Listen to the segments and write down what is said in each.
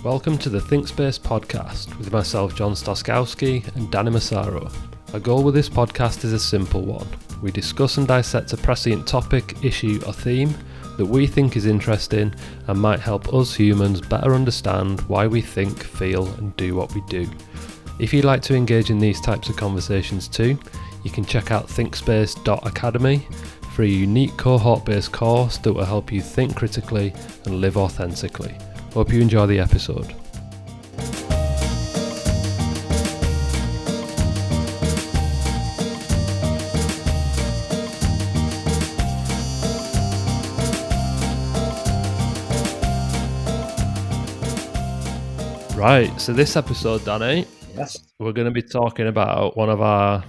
Welcome to the ThinkSpace podcast with myself, John Staskowski, and Danny Massaro. Our goal with this podcast is a simple one. We discuss and dissect a prescient topic, issue, or theme that we think is interesting and might help us humans better understand why we think, feel, and do what we do. If you'd like to engage in these types of conversations too, you can check out thinkspace.academy for a unique cohort-based course that will help you think critically and live authentically. Hope you enjoy the episode. Right, so this episode, Danny, yes, we're going to be talking about one of our...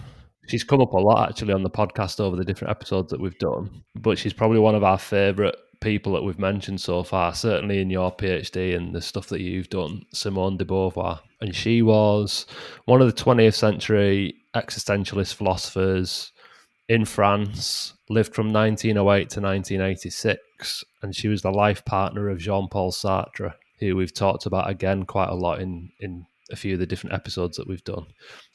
She's come up a lot actually on the podcast over the different episodes that we've done, but she's probably one of our favourite people that we've mentioned so far, certainly in your PhD and the stuff that you've done, Simone de Beauvoir. And she was one of the 20th century existentialist philosophers in France, lived from 1908 to 1986, and she was the life partner of Jean-Paul Sartre, who we've talked about again quite a lot in a few of the different episodes that we've done.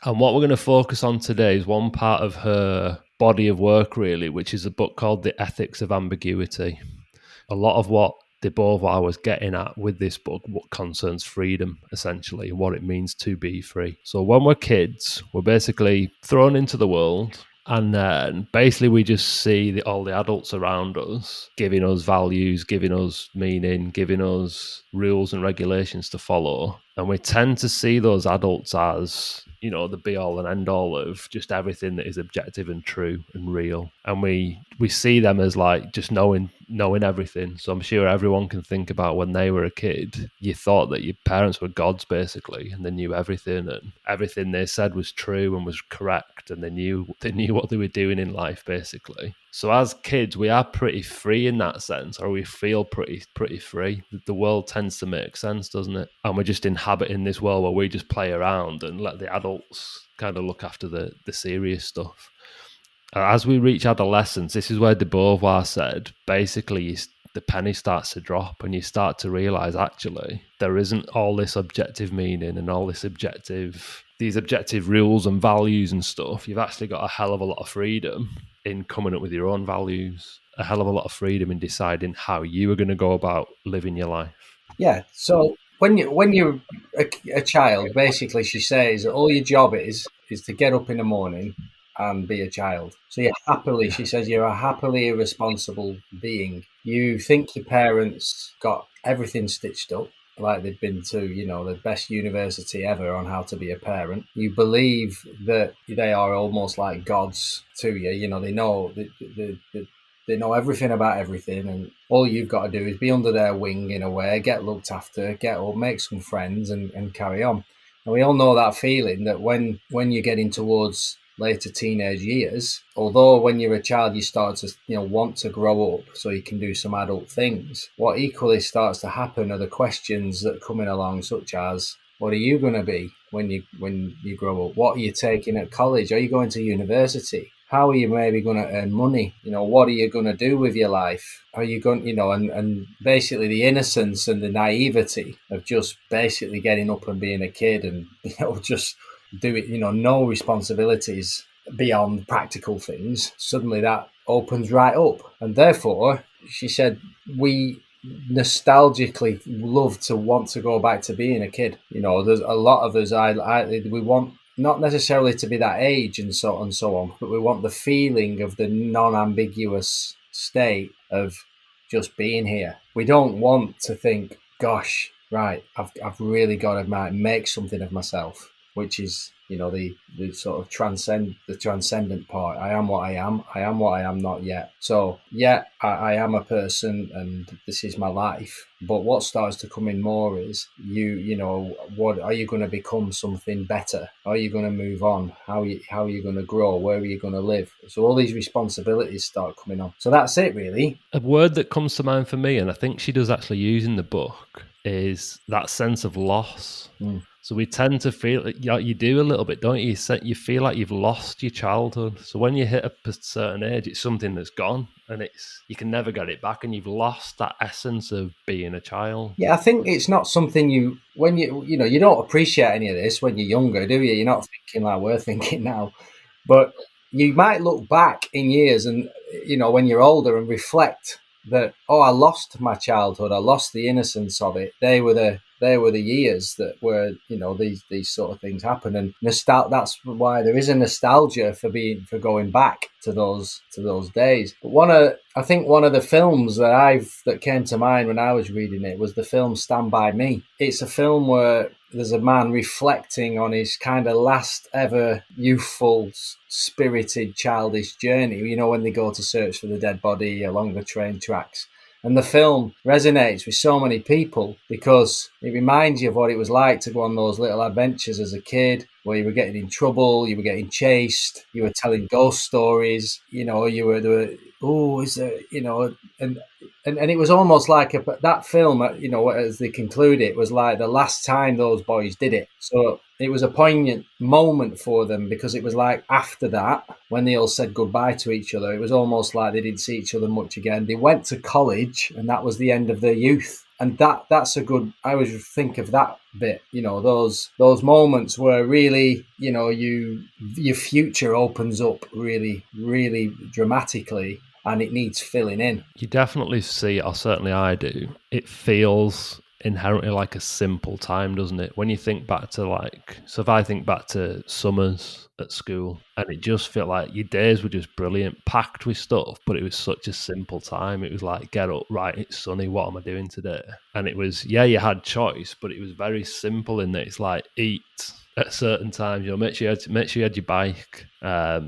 And what we're going to focus on today is one part of her body of work, really, which is a book called The Ethics of Ambiguity. A lot of what de Beauvoir was getting at with this book, what concerns freedom, essentially, and what it means to be free. So when we're kids, we're basically thrown into the world, and then basically we just see all the adults around us giving us values, giving us meaning, giving us rules and regulations to follow. And we tend to see those adults as, you know, the be-all and end-all of just everything that is objective and true and real. And we see them as like just knowing everything. So I'm sure everyone can think about when they were a kid, you thought that your parents were gods, basically, and they knew everything, and everything they said was true and was correct, and they knew what they were doing in life, basically. So as kids, we are pretty free in that sense, or we feel pretty free. The world tends to make sense, doesn't it? And we're just inhabiting this world where we just play around and let the adults kind of look after the serious stuff. As we reach adolescence, this is where de Beauvoir said, basically, the penny starts to drop and you start to realize, actually, there isn't all this objective meaning and all these objective rules and values and stuff. You've actually got a hell of a lot of freedom in coming up with your own values, a hell of a lot of freedom in deciding how you are going to go about living your life. yeah. So when you're a child, basically, she says all your job is to get up in the morning and be a child. So she says you're a happily irresponsible being. You think your parents got everything stitched up, like they'd been to, you know, the best university ever on how to be a parent. You believe that they are almost like gods to you. You know, they know everything about everything, and all you've got to do is be under their wing in a way, get looked after, get up, make some friends, and carry on. And we all know that feeling that when you're getting towards later teenage years, although when you're a child you start to, you know, want to grow up so you can do some adult things, what equally starts to happen are the questions that are coming along, such as, what are you going to be when you grow up? What are you taking at college? Are you going to university? How are you maybe going to earn money? You know, what are you going to do with your life? Are you going, you know, and basically the innocence and the naivety of just basically getting up and being a kid and, you know, just do it, you know, no responsibilities beyond practical things. Suddenly that opens right up. And therefore, she said, we nostalgically love to want to go back to being a kid. You know, there's a lot of us, we want not necessarily to be that age and so on, but we want the feeling of the non-ambiguous state of just being here. We don't want to think, gosh, right, I've really got to make something of myself, which is, you know, the sort of transcendent part. I am what I am. I am what I am not yet. So, yeah, I am a person and this is my life. But what starts to come in more is, you know, what are you going to become something better? Are you going to move on? How are you going to grow? Where are you going to live? So all these responsibilities start coming on. So that's it, really. A word that comes to mind for me, and I think she does actually use in the book, is that sense of loss. So we tend to feel, you do a little bit, don't you? You feel like you've lost your childhood. So when you hit a certain age, it's something that's gone, and you can never get it back, and you've lost that essence of being a child. Yeah, I think it's not something when you don't appreciate any of this when you're younger, do you? You're not thinking like we're thinking now. But you might look back in years and, when you're older and reflect that, oh, I lost my childhood. I lost the innocence of it. They were the years that were, these sort of things happen. And that's why there is a nostalgia for going back to those days. But I think one of the films that came to mind when I was reading it was the film Stand By Me. It's a film where there's a man reflecting on his kind of last ever youthful, spirited, childish journey, when they go to search for the dead body along the train tracks. And the film resonates with so many people because it reminds you of what it was like to go on those little adventures as a kid, where you were getting in trouble, you were getting chased, you were telling ghost stories, and it was almost like that film, as they conclude it, was like the last time those boys did it. So it was a poignant moment for them because it was like after that, when they all said goodbye to each other, it was almost like they didn't see each other much again. They went to college and that was the end of their youth. And that's a good, I always think of that bit, those moments where really, your future opens up really, really dramatically and it needs filling in. You definitely see, or certainly I do, it feels inherently like a simple time, doesn't it? When you think back to so if I think back to summers at school, and it just felt like your days were just brilliant, packed with stuff, but it was such a simple time. It was like, get up, right, it's sunny, what am I doing today? And it was, you had choice, but it was very simple in that it's like, eat at certain times, make sure you had your bike,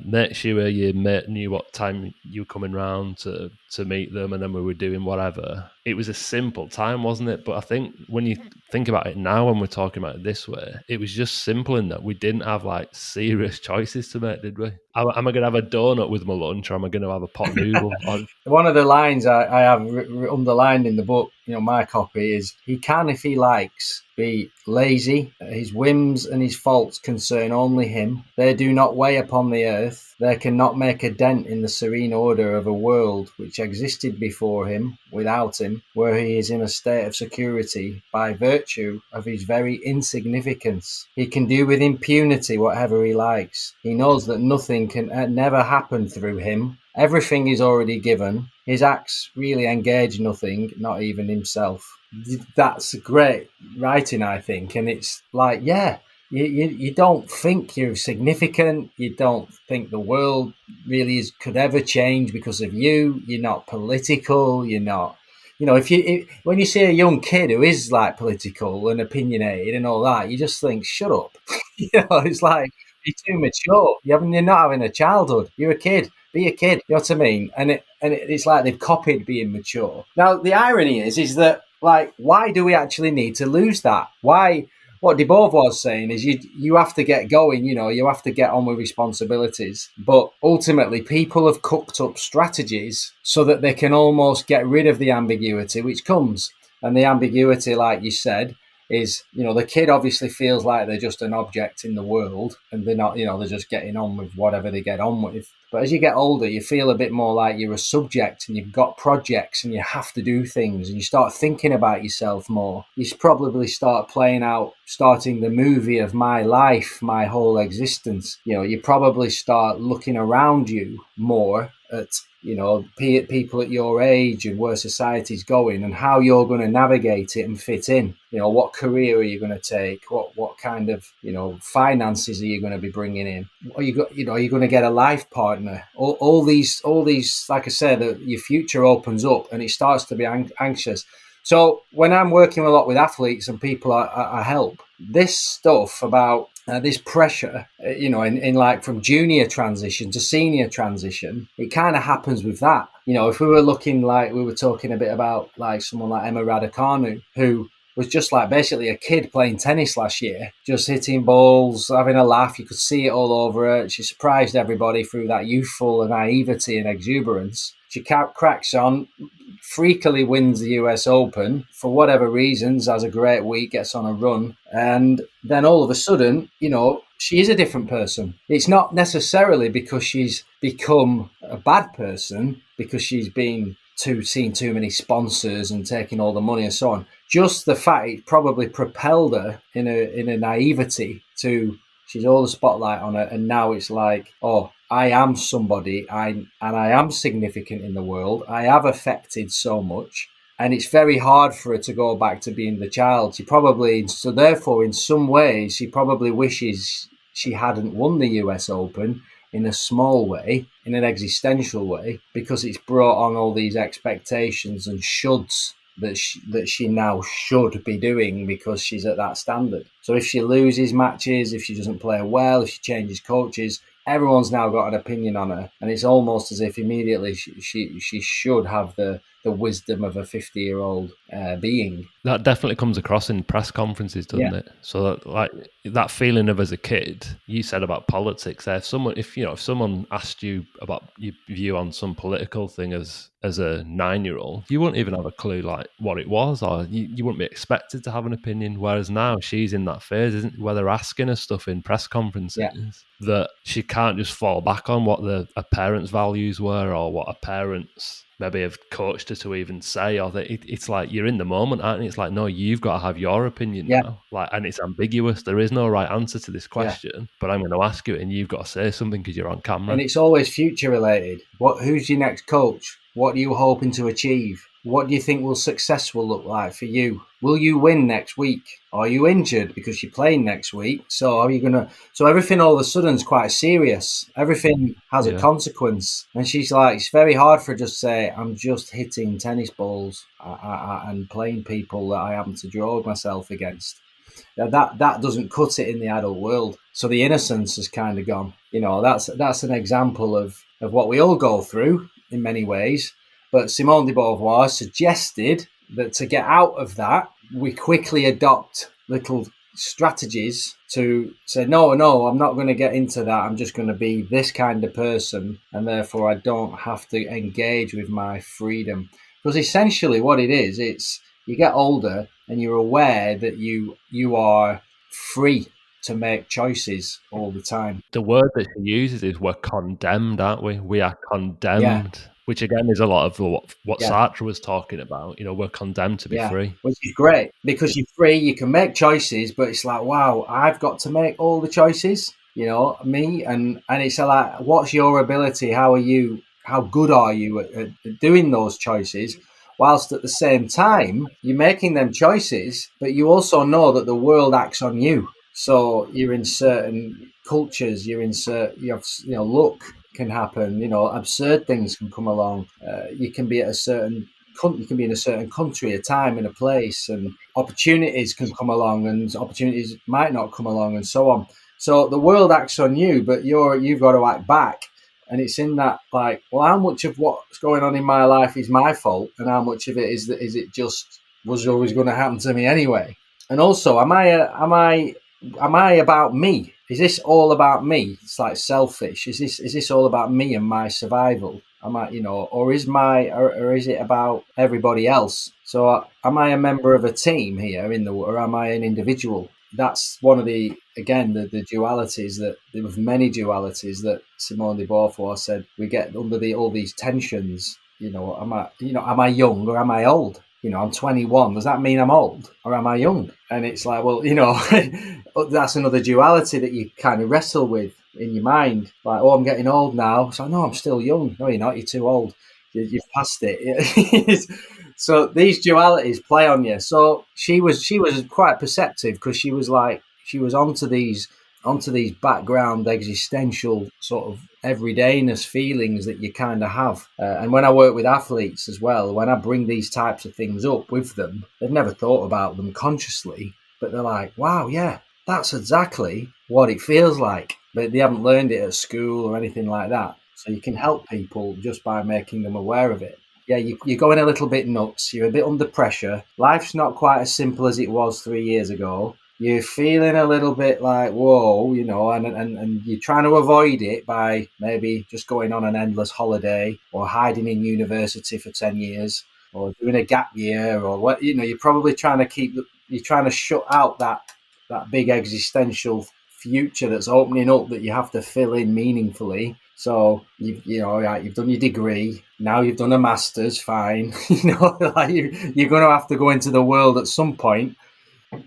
make sure your mate knew what time you were coming round to meet them, and then we were doing whatever. It was a simple time, wasn't it? But I think when you think about it now, when we're talking about it this way, it was just simple in that we didn't have serious choices to make, did we? Am I going to have a donut with my lunch, or am I going to have a pot noodle? One of the lines I have underlined in the book, my copy, is he can, if he likes, be lazy. His whims and his faults concern only him. They do not weigh upon the earth. They cannot make a dent in the serene order of a world which existed before him, without him, where he is in a state of security by virtue of his very insignificance. He can do with impunity whatever he likes. He knows that nothing can never happen through him. Everything is already given. His acts really engage nothing, not even himself. That's great writing, I think. And it's like, you don't think you're significant. You don't think the world really could ever change because of you. You're not political. You're not, when you see a young kid who is political and opinionated and all that, you just think, shut up. It's like, you're too mature. You're not having a childhood. You're a kid. Be a kid. You know what I mean? And it's like they've copied being mature. Now, the irony is that, why do we actually need to lose that? Why? What de Beauvoir was saying is you have to get going, you have to get on with responsibilities. But ultimately, people have cooked up strategies so that they can almost get rid of the ambiguity which comes. And the ambiguity, like you said, is, the kid obviously feels like they're just an object in the world and they're not, they're just getting on with whatever they get on with. But as you get older, you feel a bit more like you're a subject and you've got projects and you have to do things and you start thinking about yourself more. You probably start starting the movie of my life, my whole existence. You probably start looking around you more at, people at your age and where society's going and how you're going to navigate it and fit in. What career are you going to take? What kind of, finances are you going to be bringing in? Are you going to get a life partner? All these, like I said, your future opens up and it starts to be anxious. So when I'm working a lot with athletes and people I help, this stuff about this pressure, in from junior transition to senior transition, it kind of happens with that. If we were looking we were talking a bit about someone like Emma Raducanu, who was just basically a kid playing tennis last year, just hitting balls, having a laugh. You could see it all over her. She surprised everybody through that youthful naivety and exuberance. She cracks on, freakily wins the US Open for whatever reasons, has a great week, gets on a run, and then all of a sudden, she is a different person. It's not necessarily because she's become a bad person, because she's been seeing too many sponsors and taking all the money and so on. Just the fact it probably propelled her in a naivety to, she's all the spotlight on her, and now it's like, oh, I am somebody, and I am significant in the world. I have affected so much, and it's very hard for her to go back to being the child. So therefore, in some ways, she probably wishes she hadn't won the US Open in a small way, in an existential way, because it's brought on all these expectations and shoulds that she now should be doing because she's at that standard. So if she loses matches, if she doesn't play well, if she changes coaches, everyone's now got an opinion on her, and it's almost as if immediately she should have the wisdom of a 50-year-old being. That definitely comes across in press conferences, doesn't it? So that feeling of, as a kid, you said about politics there. If someone asked you about your view on some political thing as a 9-year-old, you wouldn't even have a clue like what it was, or you wouldn't be expected to have an opinion. Whereas now she's in that phase, isn't where they're asking her stuff in press conferences that she can't just fall back on what her parents' values were, or what her parents maybe have coached her to even say, or that it's like you're in the moment, aren't you? It's like, no, you've got to have your opinion now. Like, and it's ambiguous. There is no right answer to this question, but I'm going to ask you it, and you've got to say something because you're on camera. And it's always future related. Who's your next coach? What are you hoping to achieve? What do you think success will look like for you? Will you win next week? Are you injured because you're playing next week? So are you gonna? So everything all of a sudden is quite serious. Everything has a consequence. And she's like, it's very hard for her to just say, I'm just hitting tennis balls and playing people that I happen to draw myself against. That doesn't cut it in the adult world. So the innocence has kind of gone. That's an example of what we all go through in many ways. But Simone de Beauvoir suggested that to get out of that, we quickly adopt little strategies to say, no, I'm not going to get into that. I'm just going to be this kind of person, and therefore I don't have to engage with my freedom. Because essentially what it is, it's you get older and you're aware that you are free to make choices all the time. The word that she uses is we're condemned, aren't we? We are condemned, which again is a lot of what Sartre was talking about. We're condemned to be free. Which is great, because you're free, you can make choices, but it's like, wow, I've got to make all the choices, me. And it's like, what's your ability? How good are you at doing those choices? Whilst at the same time, you're making them choices, but you also know that the world acts on you. So you're in certain cultures, luck can happen, absurd things can come along. You can be in a certain country, a time, in a place, and opportunities can come along, and opportunities might not come along, and so on. So the world acts on you, but you've got to act back. And it's in that, like, well, how much of what's going on in my life is my fault, and how much of it is it just was always going to happen to me anyway? And also, am I about me? Is this all about me? It's like selfish. Is this all about me and my survival? Or is it about everybody else? So am I a member of a team here or am I an individual? That's one of the dualities there was many dualities that Simone de Beauvoir said we get under all these tensions. Am I young or am I old? I'm 21. Does that mean I'm old or am I young? And it's like, well, that's another duality that you kind of wrestle with in your mind. Like, oh, I'm getting old now. So no, I'm still young. No, you're not. You're too old. You've passed it. So these dualities play on you. So she was quite perceptive, because she was onto these background existential sort of everydayness feelings that you kind of have. And when I work with athletes as well, when I bring these types of things up with them, they've never thought about them consciously, but they're like, wow, yeah, that's exactly what it feels like. But they haven't learned it at school or anything like that. So you can help people just by making them aware of it. Yeah, you're going a little bit nuts. You're a bit under pressure. Life's not quite as simple as it was 3 years ago. You're feeling a little bit like, whoa, and you're trying to avoid it by maybe just going on an endless holiday or hiding in university for 10 years. or doing a gap year, or what, you're probably trying to you're trying to shut out that big existential future that's opening up that you have to fill in meaningfully. So you've done your degree, now you've done a master's, fine. Like you're going to have to go into the world at some point.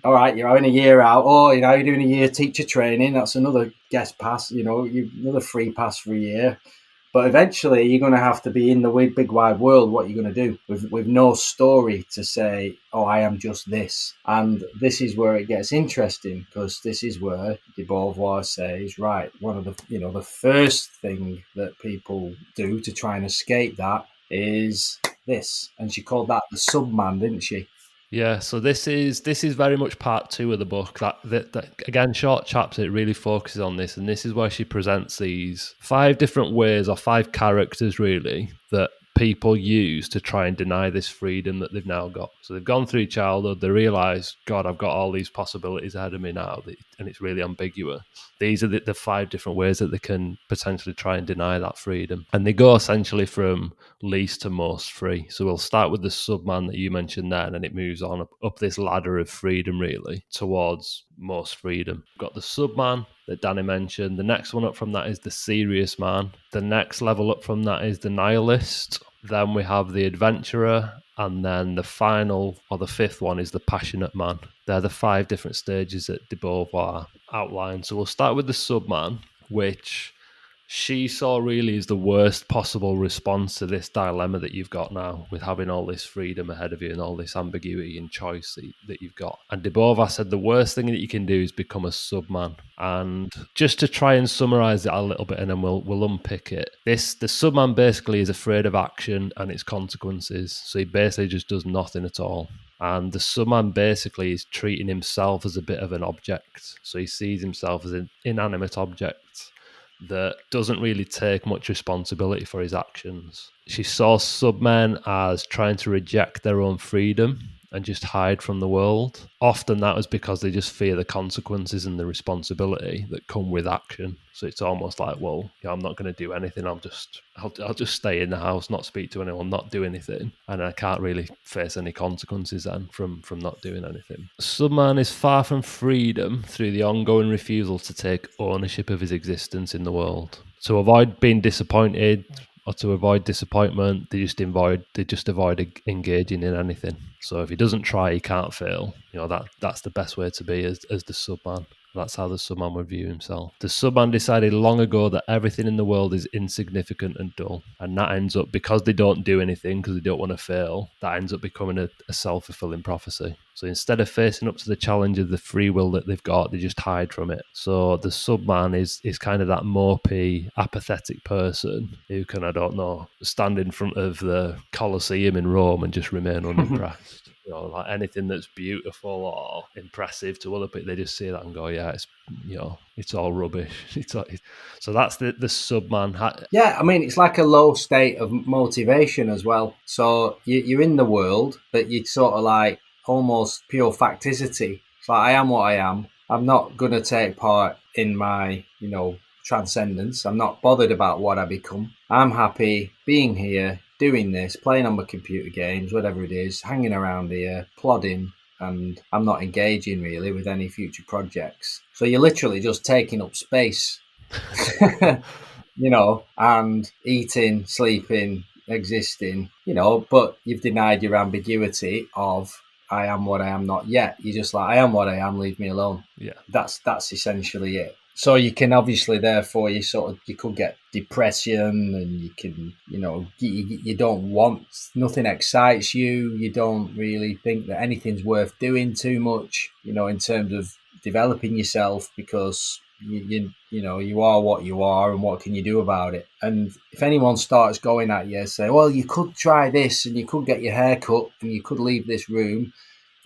All right, you're having a year out. Oh, you're doing a year teacher training. That's another guest pass. Another free pass for a year. But eventually, you're going to have to be in the big wide world. What are you going to do with no story to say? Oh, I am just this. And this is where it gets interesting, because this is where de Beauvoir says, right, one of the first thing that people do to try and escape that is this. And she called that the subman, didn't she? Yeah, so this is very much part 2 of the book. That again, short chapter. It really focuses on this, and this is where she presents these 5 different ways, or 5 characters, really, that people use to try and deny this freedom that they've now got. So they've gone through childhood, they realise, God, I've got all these possibilities ahead of me now, and it's really ambiguous. These are the 5 different ways that they can potentially try and deny that freedom. And they go essentially from least to most free. So we'll start with the subman that you mentioned there, and then it moves on up this ladder of freedom, really, towards most freedom. We've got the subman that Danny mentioned. The next one up from that is the serious man. The next level up from that is the nihilist. Then we have the adventurer, and then the final, or the 5th one, is the passionate man. They're the 5 different stages that de Beauvoir outlined. So we'll start with the subman, which she saw really as the worst possible response to this dilemma that you've got now, with having all this freedom ahead of you and all this ambiguity and choice that you've got. And de Beauvoir said the worst thing that you can do is become a subman. And just to try and summarize it a little bit, and then we'll unpick it. The subman basically is afraid of action and its consequences. So he basically just does nothing at all. And the subman basically is treating himself as a bit of an object. So he sees himself as an inanimate object that doesn't really take much responsibility for his actions. She saw submen as trying to reject their own freedom and just hide from the world. Often that was because they just fear the consequences and the responsibility that come with action. So it's almost like, well, I'm not going to do anything. I'll just stay in the house, not speak to anyone, not do anything, and I can't really face any consequences then from not doing anything. Subman is far from freedom through the ongoing refusal to take ownership of his existence in the world. To avoid being disappointed, or to avoid disappointment, they just avoid engaging in anything. So if he doesn't try, he can't fail. That's the best way to be as the subman. That's how the subman would view himself. The subman decided long ago that everything in the world is insignificant and dull. And that ends up, because they don't do anything, because they don't want to fail, that ends up becoming a self-fulfilling prophecy. So instead of facing up to the challenge of the free will that they've got, they just hide from it. So the subman is kind of that mopey, apathetic person who can, I don't know, stand in front of the Colosseum in Rome and just remain unimpressed. Like anything that's beautiful or impressive to other people, they just see that and go, yeah, it's all rubbish. So that's the subman. Yeah, I mean, it's like a low state of motivation as well. So you're in the world, but you're sort of like almost pure facticity. It's like, I am what I am. I'm not going to take part in my, transcendence. I'm not bothered about what I become. I'm happy being here, doing this, playing on my computer games, whatever it is, hanging around here, plodding, and I'm not engaging really with any future projects. So you're literally just taking up space, and eating, sleeping, existing, but you've denied your ambiguity of I am what I am not yet. You're just like, I am what I am, leave me alone. Yeah. That's essentially it. So you can obviously, therefore, you could get depression, and you can, you don't want, nothing excites you. You don't really think that anything's worth doing too much, in terms of developing yourself, because you are what you are, and what can you do about it? And if anyone starts going at you, say, well, you could try this, and you could get your hair cut, and you could leave this room,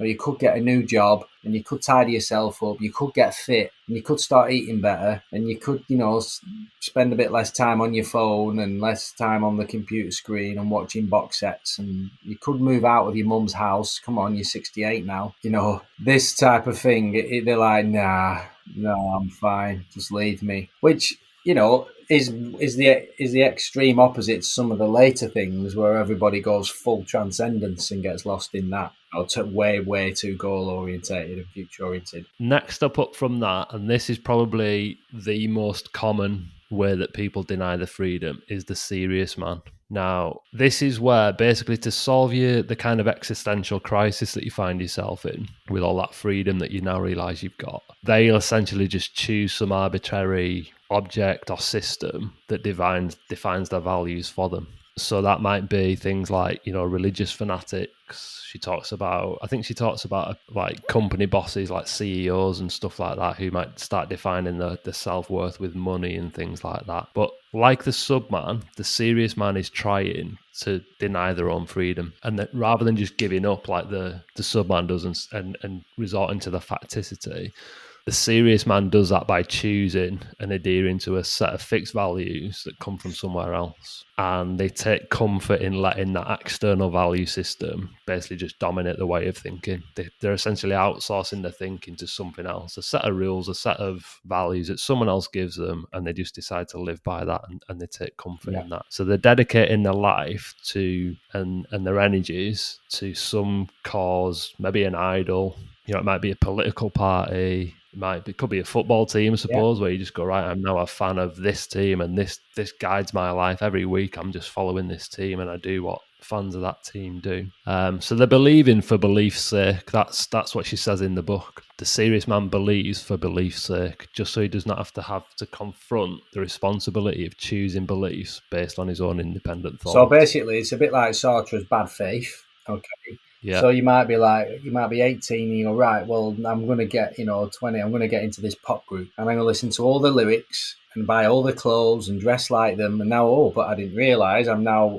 or you could get a new job, and you could tidy yourself up, you could get fit, and you could start eating better, and you could, spend a bit less time on your phone and less time on the computer screen and watching box sets, and you could move out of your mum's house. Come on, you're 68 now. This type of thing, they're like, nah, no, I'm fine, just leave me. Which, is the extreme opposite to some of the later things where everybody goes full transcendence and gets lost in that, or way too goal orientated and future oriented. Next up from that, and this is probably the most common way that people deny the freedom, is the serious man. Now, this is where basically to solve the kind of existential crisis that you find yourself in with all that freedom that you now realize you've got, they'll essentially just choose some arbitrary object or system that defines their values for them. So that might be things like, religious fanatics. I think she talks about like company bosses, like CEOs and stuff like that, who might start defining the self-worth with money and things like that. But like the subman, the serious man is trying to deny their own freedom. And that rather than just giving up like the subman does and resorting to the facticity, the serious man does that by choosing and adhering to a set of fixed values that come from somewhere else. And they take comfort in letting that external value system basically just dominate the way of thinking. They're essentially outsourcing their thinking to something else, a set of rules, a set of values that someone else gives them, and they just decide to live by that, and they take comfort in that. So they're dedicating their life to and their energies to some cause, maybe an idol. It might be a political party. It could be a football team, I suppose, where you just go, right, I'm now a fan of this team and this guides my life. Every week I'm just following this team and I do what fans of that team do. So they're believing for belief's sake. That's what she says in the book. The serious man believes for belief's sake, just so he does not have to confront the responsibility of choosing beliefs based on his own independent thoughts. So basically, it's a bit like Sartre's bad faith. Okay. Yeah. So you might be 18 and you're right, well, I'm going to get, 20, I'm going to get into this pop group and I'm going to listen to all the lyrics and buy all the clothes and dress like them. And now, but I didn't realise I'm now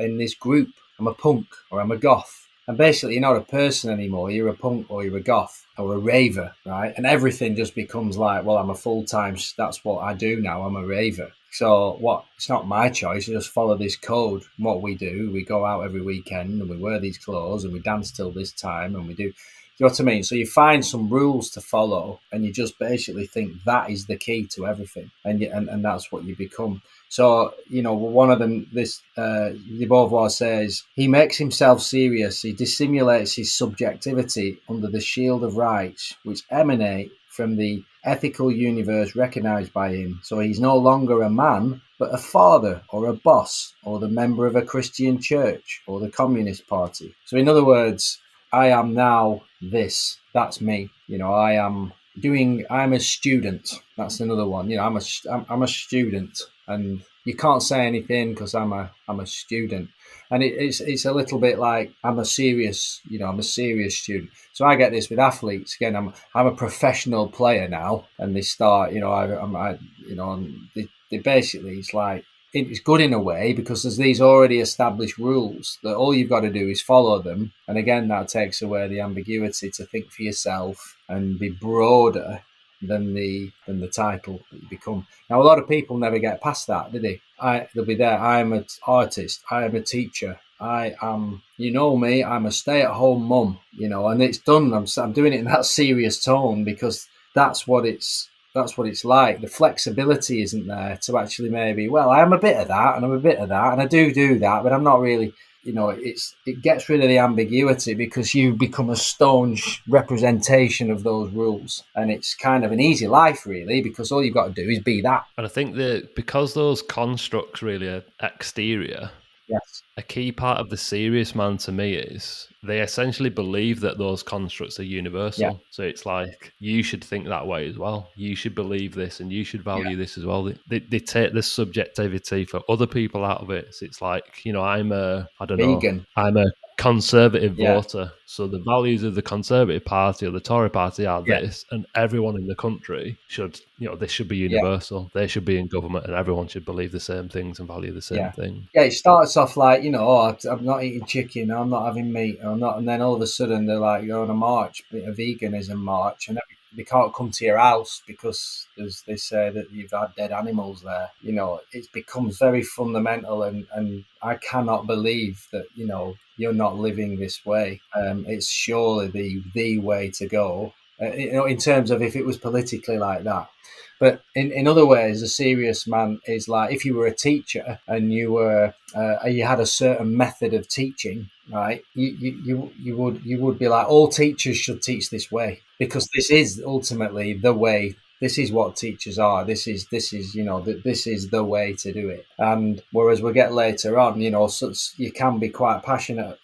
in this group. I'm a punk or I'm a goth. And basically, you're not a person anymore. You're a punk or you're a goth or a raver, right? And everything just becomes like, well, I'm a full-time, that's what I do now. I'm a raver. So it's not my choice. I just follow this code. And what we do, we go out every weekend and we wear these clothes and we dance till this time and we do. You know what I mean? So you find some rules to follow and you just basically think that is the key to everything. And that's what you become. So, one of them, de Beauvoir says, he makes himself serious. He dissimulates his subjectivity under the shield of rights, which emanate from the ethical universe recognized by him. So he's no longer a man, but a father or a boss or the member of a Christian church or the Communist Party. So in other words, I am now this. That's me. I'm a student. That's another one. I'm a student, and you can't say anything because I'm a student. And it's a little bit like I'm a serious student. So I get this with athletes. Again, I'm a professional player now, and they start, they basically, it's like, it's good in a way because there's these already established rules that all you've got to do is follow them. And again, that takes away the ambiguity to think for yourself and be broader than the title that you become. Now, a lot of people never get past that, do they? They'll be there. I am an artist. I am a teacher. I am, me, I'm a stay-at-home mum, and it's done. I'm doing it in that serious tone because that's what it's like. The flexibility isn't there to actually maybe, well, I am a bit of that and I'm a bit of that and I do that, but I'm not really, it gets rid of the ambiguity because you become a staunch representation of those rules. And it's kind of an easy life, really, because all you've got to do is be that. And I think that because those constructs really are exterior, yes, a key part of the serious man to me is they essentially believe that those constructs are universal. Yeah. So it's like, you should think that way as well. You should believe this and you should value this as well. They take the subjectivity for other people out of it. So it's like, I'm a conservative voter. So the values of the Conservative Party or the Tory Party are this, and everyone in the country should, this should be universal. They should be in government and everyone should believe the same things and value the same thing. Yeah, it starts off like, I'm not eating chicken, I'm not having meat, I'm not, and then all of a sudden they're like, you're on a march, a veganism march, and they can't come to your house because they say that you've had dead animals there. It becomes very fundamental, and I cannot believe that, you're not living this way. It's surely the way to go. in terms of if it was politically like that. But in other ways, a serious man is like if you were a teacher and you had a certain method of teaching, right? You would be like all teachers should teach this way because this is ultimately the way. This is what teachers are. This is this is the way to do it. And whereas we get later on, so you can be quite passionate,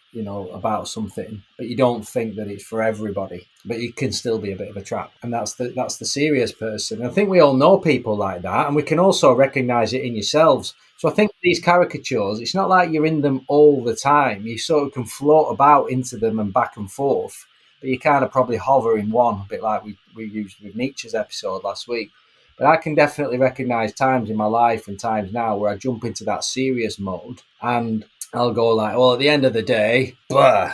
about something, but you don't think that it's for everybody. But it can still be a bit of a trap, and that's the serious person. And I think we all know people like that, and we can also recognise it in yourselves. So I think these caricatures, it's not like you're in them all the time. You sort of can float about into them and back and forth, but you kind of probably hover in one, a bit like we used with Nietzsche's episode last week. But I can definitely recognise times in my life and times now where I jump into that serious mode and I'll go like, well, at the end of the day, blah,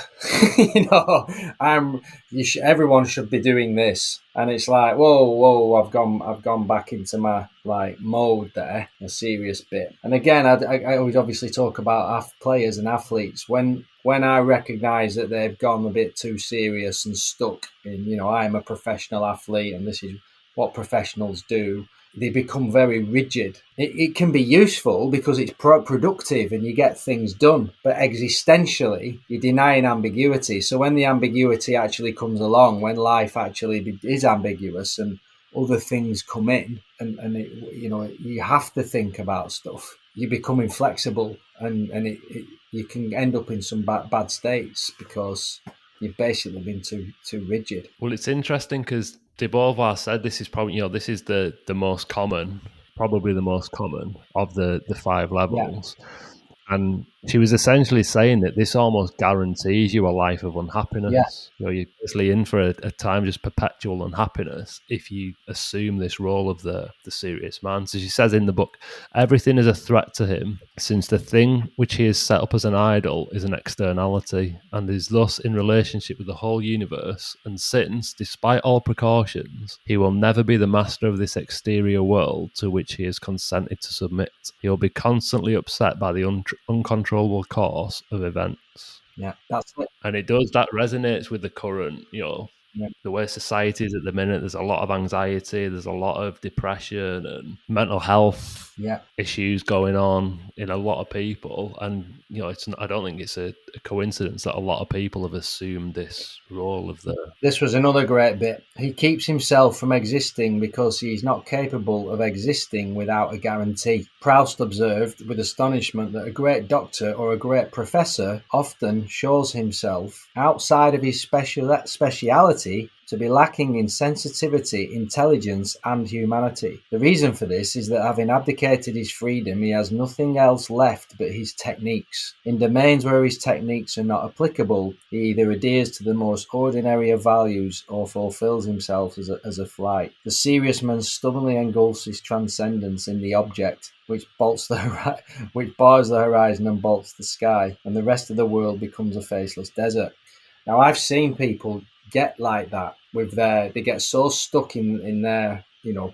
everyone should be doing this, and it's like, whoa, I've gone back into my like mode there, a serious bit. And again, I always obviously talk about players and athletes when I recognise that they've gone a bit too serious and stuck in, I'm a professional athlete and this is what professionals do. They become very rigid. It can be useful because it's productive and you get things done, but existentially, you're denying ambiguity. So when the ambiguity actually comes along, when life actually is ambiguous and other things come in, and you have to think about stuff, you become inflexible, and you can end up in some bad states because you've basically been too rigid. Well, it's interesting because de Beauvoir said this is probably, this is the most common, probably the most common of the 5 levels. Yeah. And she was essentially saying that this almost guarantees you a life of unhappiness. Yeah. You're basically in for a time just perpetual unhappiness if you assume this role of the serious man. So she says in the book, everything is a threat to him, since the thing which he has set up as an idol is an externality and is thus in relationship with the whole universe. And since, despite all precautions, he will never be the master of this exterior world to which he has consented to submit, he will be constantly upset by the uncontrollable course of events. Yeah, that's it. And it does, that resonates with the current, the way society is at the minute. There's a lot of anxiety, there's a lot of depression and mental health issues going on in a lot of people. And, I don't think it's a coincidence that a lot of people have assumed this role of the... This was another great bit. He keeps himself from existing because he's not capable of existing without a guarantee. Proust observed with astonishment that a great doctor or a great professor often shows himself outside of his speciality to be lacking in sensitivity, intelligence, and humanity. The reason for this is that having abdicated his freedom, he has nothing else left but his techniques. In domains where his techniques are not applicable, he either adheres to the most ordinary of values or fulfills himself as a flight. The serious man stubbornly engulfs his transcendence in the object, which bars the horizon and bolts the sky, and the rest of the world becomes a faceless desert. Now, I've seen people get like that they get so stuck in their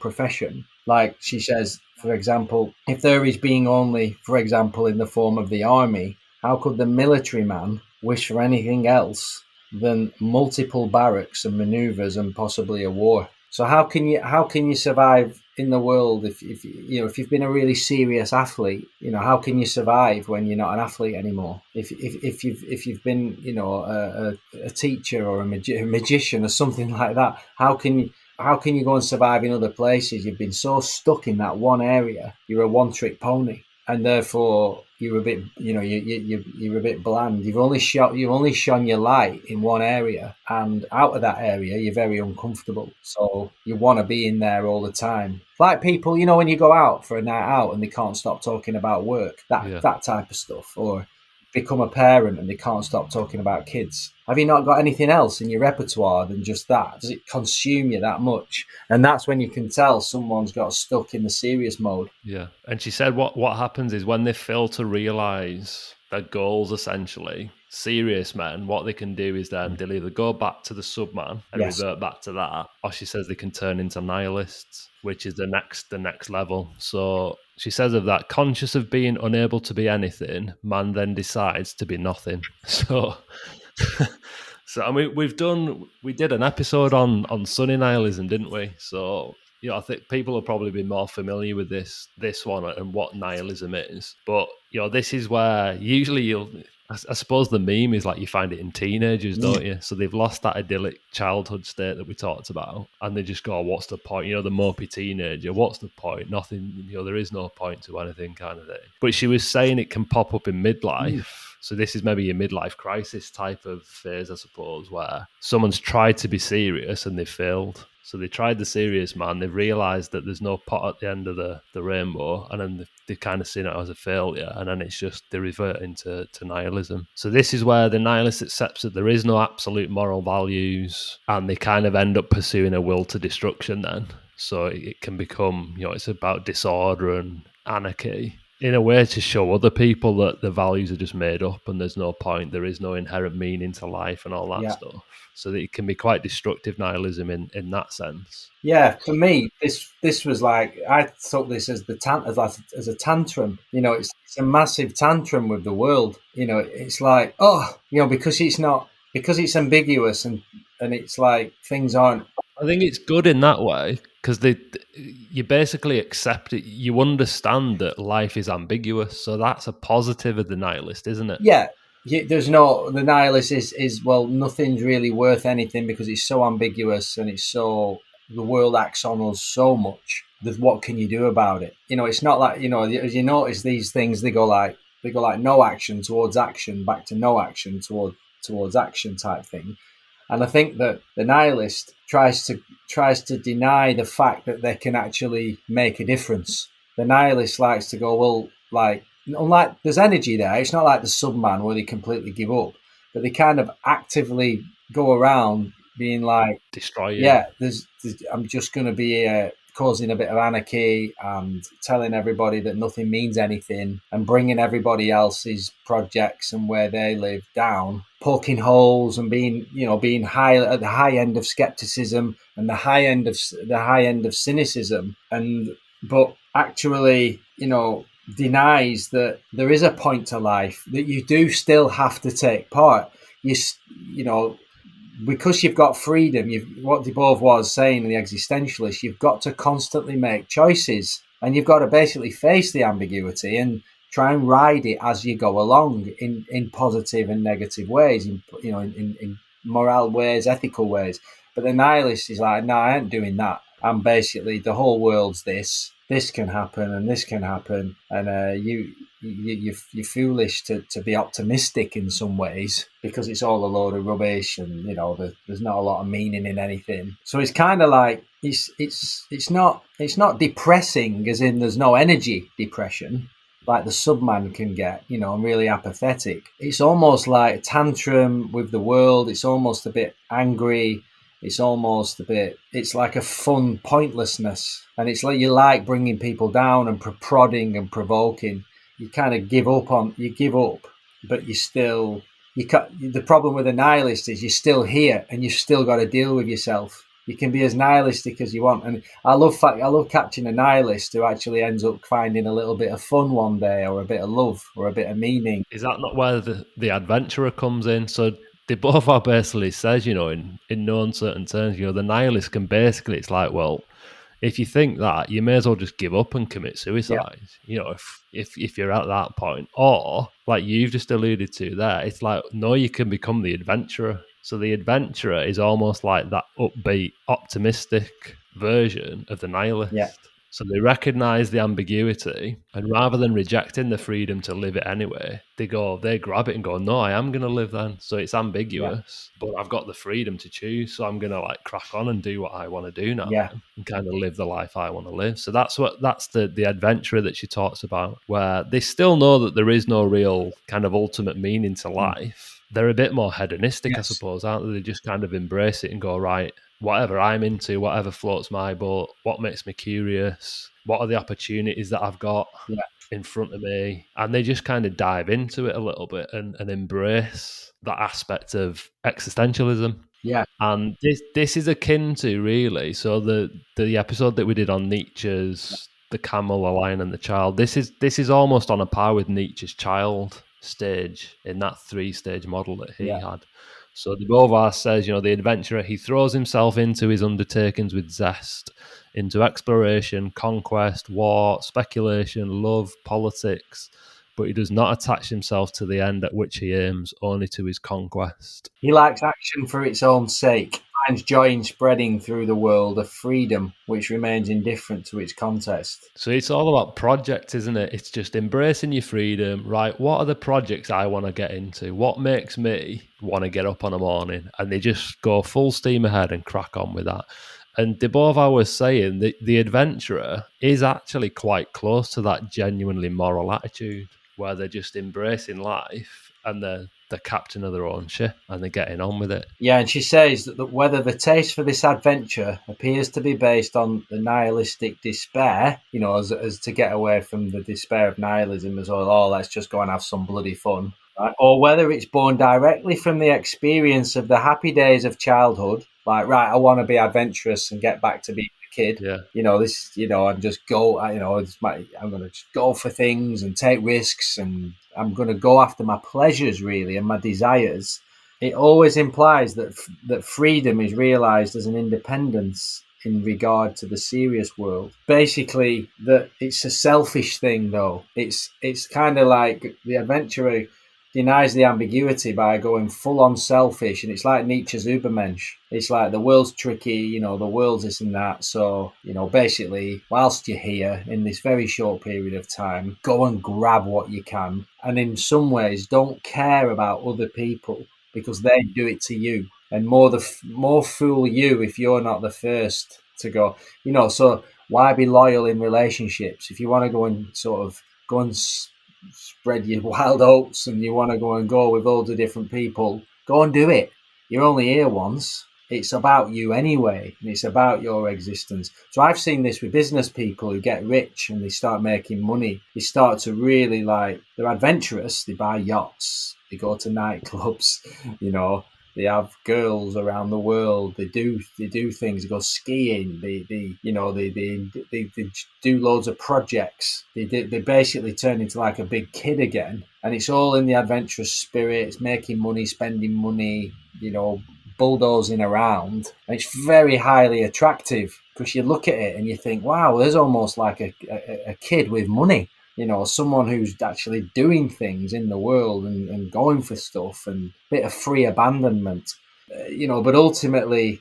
profession. Like she says, for example, if there is being only, for example, in the form of the army, how could the military man wish for anything else than multiple barracks and maneuvers and possibly a war? So how can you survive in the world if you've been a really serious athlete? How can you survive when you're not an athlete anymore? If you've been a teacher or a magician or something like that, how can you go and survive in other places? You've been so stuck in that one area. You're a one-trick pony, and therefore you're a bit you're a bit bland. You've only shone your light in one area, and out of that area you're very uncomfortable. So you want to be in there all the time. Like people, when you go out for a night out and they can't stop talking about work, that type of stuff, or become a parent and they can't stop talking about kids. Have you not got anything else in your repertoire than just that? Does it consume you that much? And that's when you can tell someone's got stuck in the serious mode. Yeah. And she said what happens is when they fail to realise their goals, essentially, serious men, what they can do is then they'll either go back to the subman and revert back to that, or she says they can turn into nihilists, which is the next level. So she says of that, conscious of being unable to be anything, man then decides to be nothing. So So I mean, we did an episode on sunny nihilism, didn't we? So I think people will probably be more familiar with this one and what nihilism is. But this is where usually I suppose the meme is like you find it in teenagers, don't you? So they've lost that idyllic childhood state that we talked about, and they just go, "What's the point?" The mopey teenager. What's the point? Nothing. There is no point to anything, kind of thing. But she was saying it can pop up in midlife. So this is maybe your midlife crisis type of phase, I suppose, where someone's tried to be serious and they've failed. So they tried the serious man, they've realised that there's no pot at the end of the rainbow, and then they've kind of seen it as a failure, and then it's just they revert into nihilism. So this is where the nihilist accepts that there is no absolute moral values, and they kind of end up pursuing a will to destruction then. So it can become, it's about disorder and anarchy, in a way to show other people that the values are just made up and there's no point, there is no inherent meaning to life and all that stuff. So that it can be quite destructive nihilism in that sense. Yeah, for me, this was like I took this as as a tantrum. It's a massive tantrum with the world. It's like because it's ambiguous and it's like things aren't. I think it's good in that way because you basically accept it. You understand that life is ambiguous, so that's a positive of the nihilist, isn't it? Yeah, there's no the nihilist is well, nothing's really worth anything because it's so ambiguous and it's so the world acts on us so much. That what can you do about it? It's not like as you notice these things they go like no action towards action, back to no action towards action type thing. And I think that the nihilist tries to deny the fact that they can actually make a difference. The nihilist likes to go, well, like unlike there's energy there. It's not like the Subman where they completely give up, but they kind of actively go around being like, destroying. Yeah, I'm just going to be causing a bit of anarchy and telling everybody that nothing means anything and bringing everybody else's projects and where they live down, poking holes and being high at the high end of skepticism and the high end of cynicism, but actually, denies that there is a point to life, that you do still have to take part. Because you've got freedom, what de Beauvoir was saying in The Existentialist, you've got to constantly make choices and you've got to basically face the ambiguity and try and ride it as you go along in positive and negative ways, in moral ways, ethical ways. But the nihilist is like, no, I ain't doing that. I'm basically, the whole world's this can happen and this can happen. And you're foolish to be optimistic in some ways because it's all a load of rubbish and there's not a lot of meaning in anything. So it's kind of like it's not depressing as in there's no energy depression like the Subman can get, and really apathetic. It's almost like a tantrum with the world. It's almost a bit angry. It's almost it's like a fun pointlessness. And it's like you like bringing people down and prodding and provoking. You kind of give up, but the problem with a nihilist is you're still here and you've still got to deal with yourself. You can be as nihilistic as you want. And I love catching a nihilist who actually ends up finding a little bit of fun one day or a bit of love or a bit of meaning. Is that not where the adventurer comes in? So De Beauvoir basically says, in no uncertain terms, the nihilist can basically, it's like, well, if you think that, you may as well just give up and commit suicide. Yeah. If you're at that point, or like you've just alluded to there, it's like, no, you can become the adventurer. So the adventurer is almost like that upbeat, optimistic version of the nihilist. Yeah. So they recognize the ambiguity, and rather than rejecting the freedom to live it anyway, they grab it and go, no, I am going to live then. So it's ambiguous, but I've got the freedom to choose. So I'm going to crack on and do what I want to do now and kind of live the life I want to live. So that's the adventurer that she talks about, where they still know that there is no real kind of ultimate meaning to life. They're a bit more hedonistic, I suppose, aren't they? They just kind of embrace it and go, right, whatever I'm into, whatever floats my boat, what makes me curious, what are the opportunities that I've got in front of me, and they just kind of dive into it a little bit and embrace that aspect of existentialism. Yeah. And this is akin to, really, so the episode that we did on Nietzsche's The Camel, the Lion and the Child, this is almost on a par with Nietzsche's child stage in that 3-stage model that he had. So de Beauvoir says, the adventurer, he throws himself into his undertakings with zest, into exploration, conquest, war, speculation, love, politics, but he does not attach himself to the end at which he aims, only to his conquest. He likes action for its own sake, finds joy in spreading through the world a freedom which remains indifferent to its context. So it's all about projects, isn't it? It's just embracing your freedom, right? What are the projects I want to get into? What makes me want to get up on a morning? And they just go full steam ahead and crack on with that. And de Beauvoir was saying that the adventurer is actually quite close to that genuinely moral attitude where they're just embracing life and they're the captain of their own ship and they're getting on with it. Yeah, and she says that whether the taste for this adventure appears to be based on the nihilistic despair, as to get away from the despair of nihilism as well, oh, let's just go and have some bloody fun, right? Or whether it's born directly from the experience of the happy days of childhood, like, right, I want to be adventurous and get back to being a kid. Yeah. And just go, I'm going to just go for things and take risks, and I'm going to go after my pleasures, really, and my desires. It always implies that freedom is realized as an independence in regard to the serious world. Basically, that it's a selfish thing, though. It's kind of like the adventurer denies the ambiguity by going full on selfish, and it's like Nietzsche's Übermensch. It's like the world's tricky, the world's this and that. So, basically, whilst you're here in this very short period of time, go and grab what you can, and in some ways, don't care about other people, because they do it to you, and more fool you if you're not the first to go. So why be loyal in relationships if you want to go and sort of go and spread your wild oats and you want to go with loads of different people? Go and do it. You're only here once. It's about you anyway, and it's about your existence. So I've seen this with business people who get rich and they start making money. They start to really they're adventurous. They buy yachts. They go to nightclubs. They have girls around the world. They do things. They go skiing. They do loads of projects. They basically turn into like a big kid again, and it's all in the adventurous spirit. It's making money, spending money. Bulldozing around, and it's very highly attractive because you look at it and you think, wow, there's almost like a kid with money, someone who's actually doing things in the world and going for stuff, and a bit of free abandonment, but ultimately,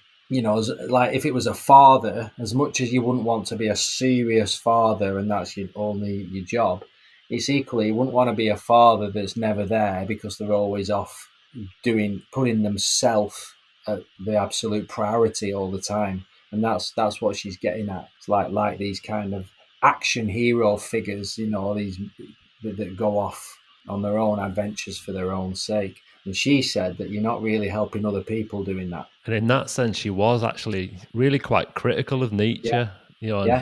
like if it was a father, as much as you wouldn't want to be a serious father and that's only your job, it's equally, you wouldn't want to be a father that's never there because they're always off putting themselves at the absolute priority all the time. And that's what she's getting at. It's like these kind of action hero figures, these that go off on their own adventures for their own sake. And she said that you're not really helping other people doing that. And in that sense, she was actually really quite critical of Nietzsche, and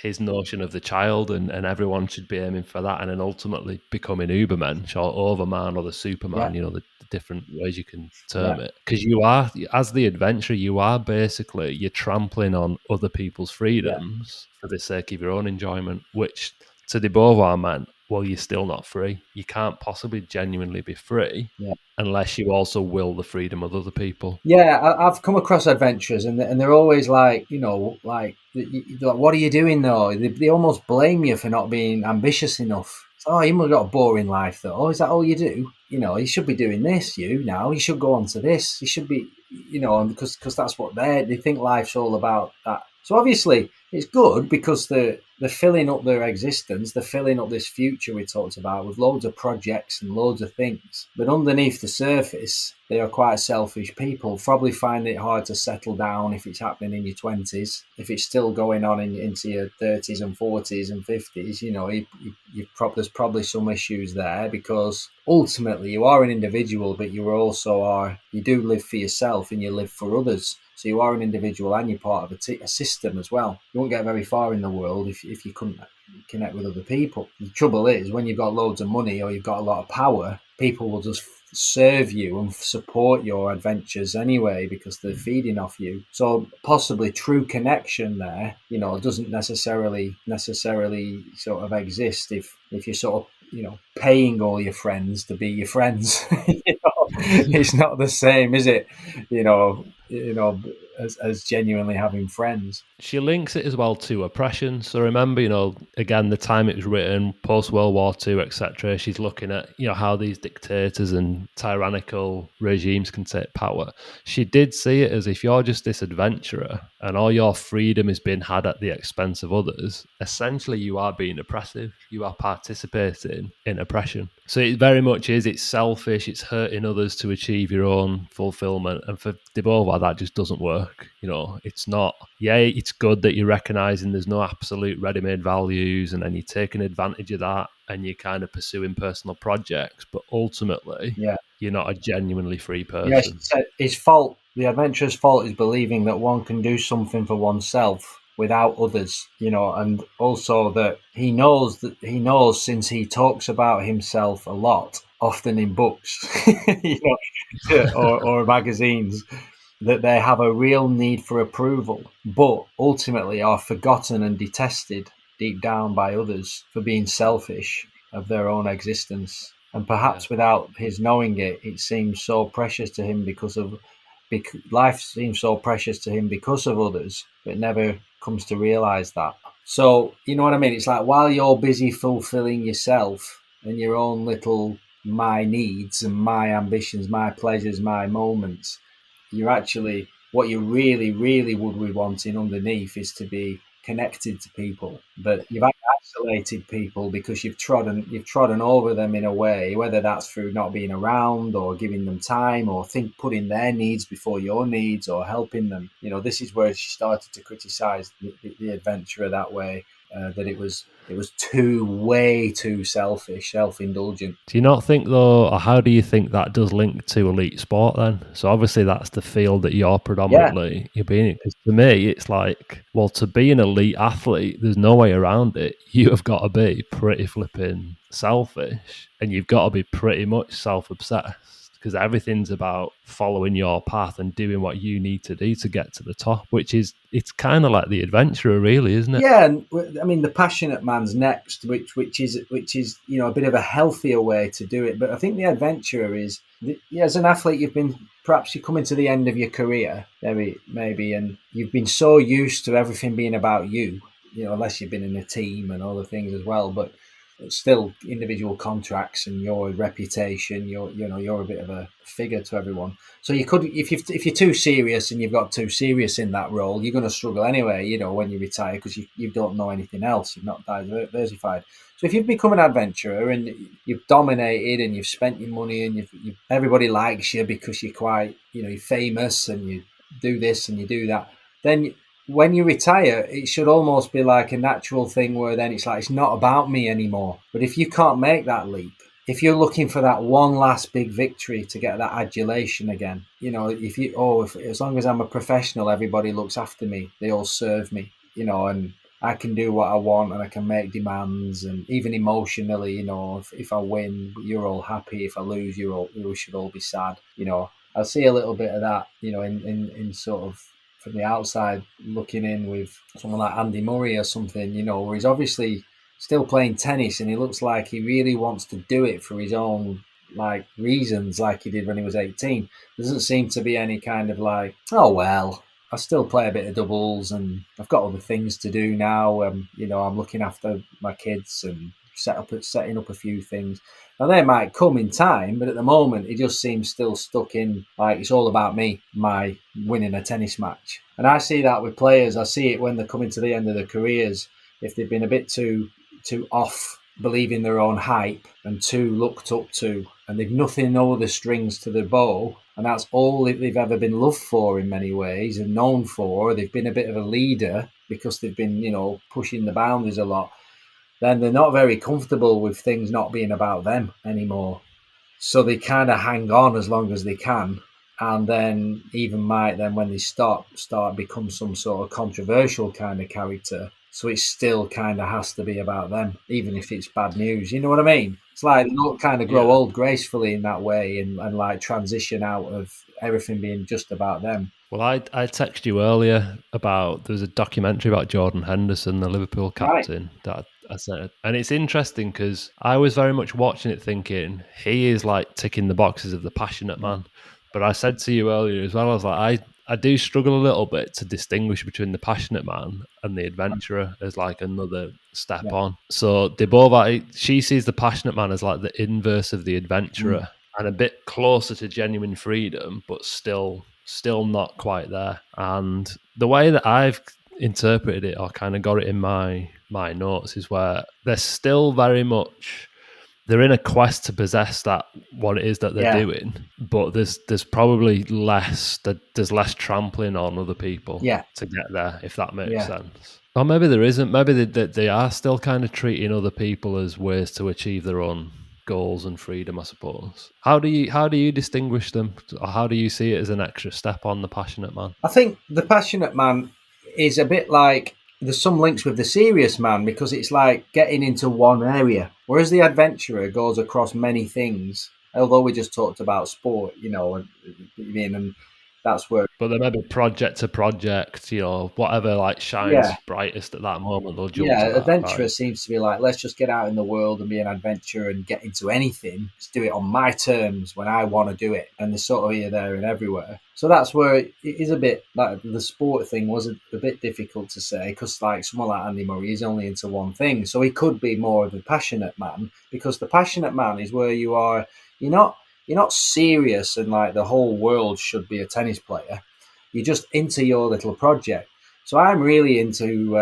his notion of the child, and everyone should be aiming for that, and then ultimately becoming Ubermensch or Overman or the Superman, the different ways you can term it. Because you are, as the adventurer, you're trampling on other people's freedoms for the sake of your own enjoyment, which to de Beauvoir meant, well, you're still not free. You can't possibly genuinely be free unless you also will the freedom of other people. Yeah, I've come across adventurers, and they're always like, what are you doing though? They almost blame you for not being ambitious enough. Oh, you must have got a boring life though. Oh, is that all you do? You should be doing this. You should go on to this. You should be, because that's what they think life's all about. That. So obviously it's good because they're filling up their existence. They're filling up this future we talked about with loads of projects and loads of things. But underneath the surface, they are quite selfish people. Probably find it hard to settle down if it's happening in your 20s. If it's still going on into your 30s and 40s and 50s, there's probably some issues there, because ultimately you are an individual, but you do live for yourself and you live for others. So you are an individual and you're part of a system as well. You won't get very far in the world if you couldn't connect with other people. The trouble is, when you've got loads of money or you've got a lot of power, people will just serve you and support your adventures anyway because they're feeding off you. So possibly true connection there, doesn't necessarily sort of exist if you're sort of paying all your friends to be your friends. it's not the same, is it? As genuinely having friends. She links it as well to oppression. So remember, again, the time it was written, post World War II, etc. She's looking at, how these dictators and tyrannical regimes can take power. She did see it as if you're just this adventurer and all your freedom is being had at the expense of others, essentially you are being oppressive. You are participating in oppression. So it very much is, it's selfish, it's hurting others to achieve your own fulfillment. And for De Beauvoir, that just doesn't work. It's not, it's good that you're recognizing there's no absolute ready-made values and then you're taking advantage of that and you're kind of pursuing personal projects, but ultimately Yeah. you're not a genuinely free Yeah, she person. said his fault, the adventurer's fault, is believing that one can do something for oneself without others, and also that he knows since he talks about himself a lot, often in books, or magazines, that they have a real need for approval, but ultimately are forgotten and detested deep down by others for being selfish of their own existence. And Yeah. perhaps without his knowing it, it seems so precious to him life seems so precious to him because of others, but never comes to realize that. So, you know what I mean? It's like while you're busy fulfilling yourself and your own little my needs and my ambitions, my pleasures, my moments, you're actually, what you really, really would be wanting underneath is to be connected to people. But you've isolated people because you've trodden over them in a way, whether that's through not being around or giving them time or putting their needs before your needs or helping them. This is where she started to criticize the adventurer that way. That it was way too selfish, self-indulgent. Do you not think, though, or how do you think that does link to elite sport then? So obviously that's the field that you're Yeah, you're being in. Because to me, it's like, well, to be an elite athlete, there's no way around it. You have got to be pretty flipping selfish and you've got to be pretty much self-obsessed because everything's about following your path and doing what you need to do to get to the top, it's kind of like the adventurer, really, isn't it? yeah, and I mean the passionate man's next, which is a bit of a healthier way to do it. But I think the adventurer is, as an athlete, perhaps you're coming to the end of your career, maybe, and you've been so used to everything being about you, unless you've been in a team and other things as well. But it's still individual contracts and your reputation. You're a bit of a figure to everyone. So you could, if you're too serious and you've got too serious in that role, you're going to struggle anyway. When you retire because you don't know anything else. You've not diversified. So if you've become an adventurer and you've dominated and you've spent your money and everybody likes you because you're quite, you're famous and you do this and you do that, then when you retire, it should almost be like a natural thing where then it's like, it's not about me anymore. But if you can't make that leap, if you're looking for that one last big victory to get that adulation again, as long as I'm a professional, everybody looks after me, they all serve me, and I can do what I want and I can make demands, and even emotionally, if I win, you're all happy. If I lose, you should all be sad. I see a little bit of that, in sort of from the outside looking in with someone like Andy Murray or something, where he's obviously still playing tennis and he looks like he really wants to do it for his own reasons, like he did when he was 18. There doesn't seem to be any kind of like, oh well, I still play a bit of doubles and I've got other things to do now. I'm looking after my kids and setting up a few things. Now they might come in time, but at the moment it just seems still stuck in like it's all about me, my winning a tennis match. And I see that with players. I see it when they're coming to the end of their careers. If they've been a bit too off believing their own hype and too looked up to, and they've nothing, no other strings to their bow, and that's all they've ever been loved for in many ways and known for. They've been a bit of a leader because they've been, pushing the boundaries a lot. Then they're not very comfortable with things not being about them anymore. So they kind of hang on as long as they can. And then even might then when they start become some sort of controversial kind of character. So it still kind of has to be about them, even if it's bad news. You know what I mean? It's like they don't kind of grow Yeah. old gracefully in that way and like transition out of everything being just about them. Well, I texted you earlier about, there's a documentary about Jordan Henderson, the Liverpool Right. captain, that I said, and it's interesting because I was very much watching it thinking he is like ticking the boxes of the passionate man. But I said to you earlier as well, I was like, I do struggle a little bit to distinguish between the passionate man and the adventurer as like another step Yeah. on. So de Beauvoir, she sees the passionate man as like the inverse of the Mm. adventurer and a bit closer to genuine freedom, but still not quite there. And the way that I've interpreted it or kind of got it in my notes is where they're still very much they're in a quest to possess that what it is that they're Yeah. doing, but there's probably there's less trampling on other people Yeah. to get there, if that makes Yeah. sense. Or maybe there isn't. Maybe they are still kind of treating other people as ways to achieve their own goals and freedom, I suppose. How do you distinguish them, or how do you see it as an extra step on the passionate man? I think the passionate man is a bit like there's some links with the serious man because it's like getting into one area, whereas the adventurer goes across many things. Although we just talked about sport, and that's where, But then maybe project to project, whatever like yeah, shines brightest at that moment, they'll jump yeah, to that, adventurer right? seems to be like, let's just get out in the world and be an adventurer and get into anything. Let's do it on my terms when I want to do it. And they're sort of here, there, and everywhere. So that's where it is a bit like the sport thing was a bit difficult to say because, like, someone like Andy Murray is only into one thing. So he could be more of a passionate man because the passionate man is where you are, you're not, you're not serious and like the whole world should be a tennis player. You're just into your little project. So I'm really into,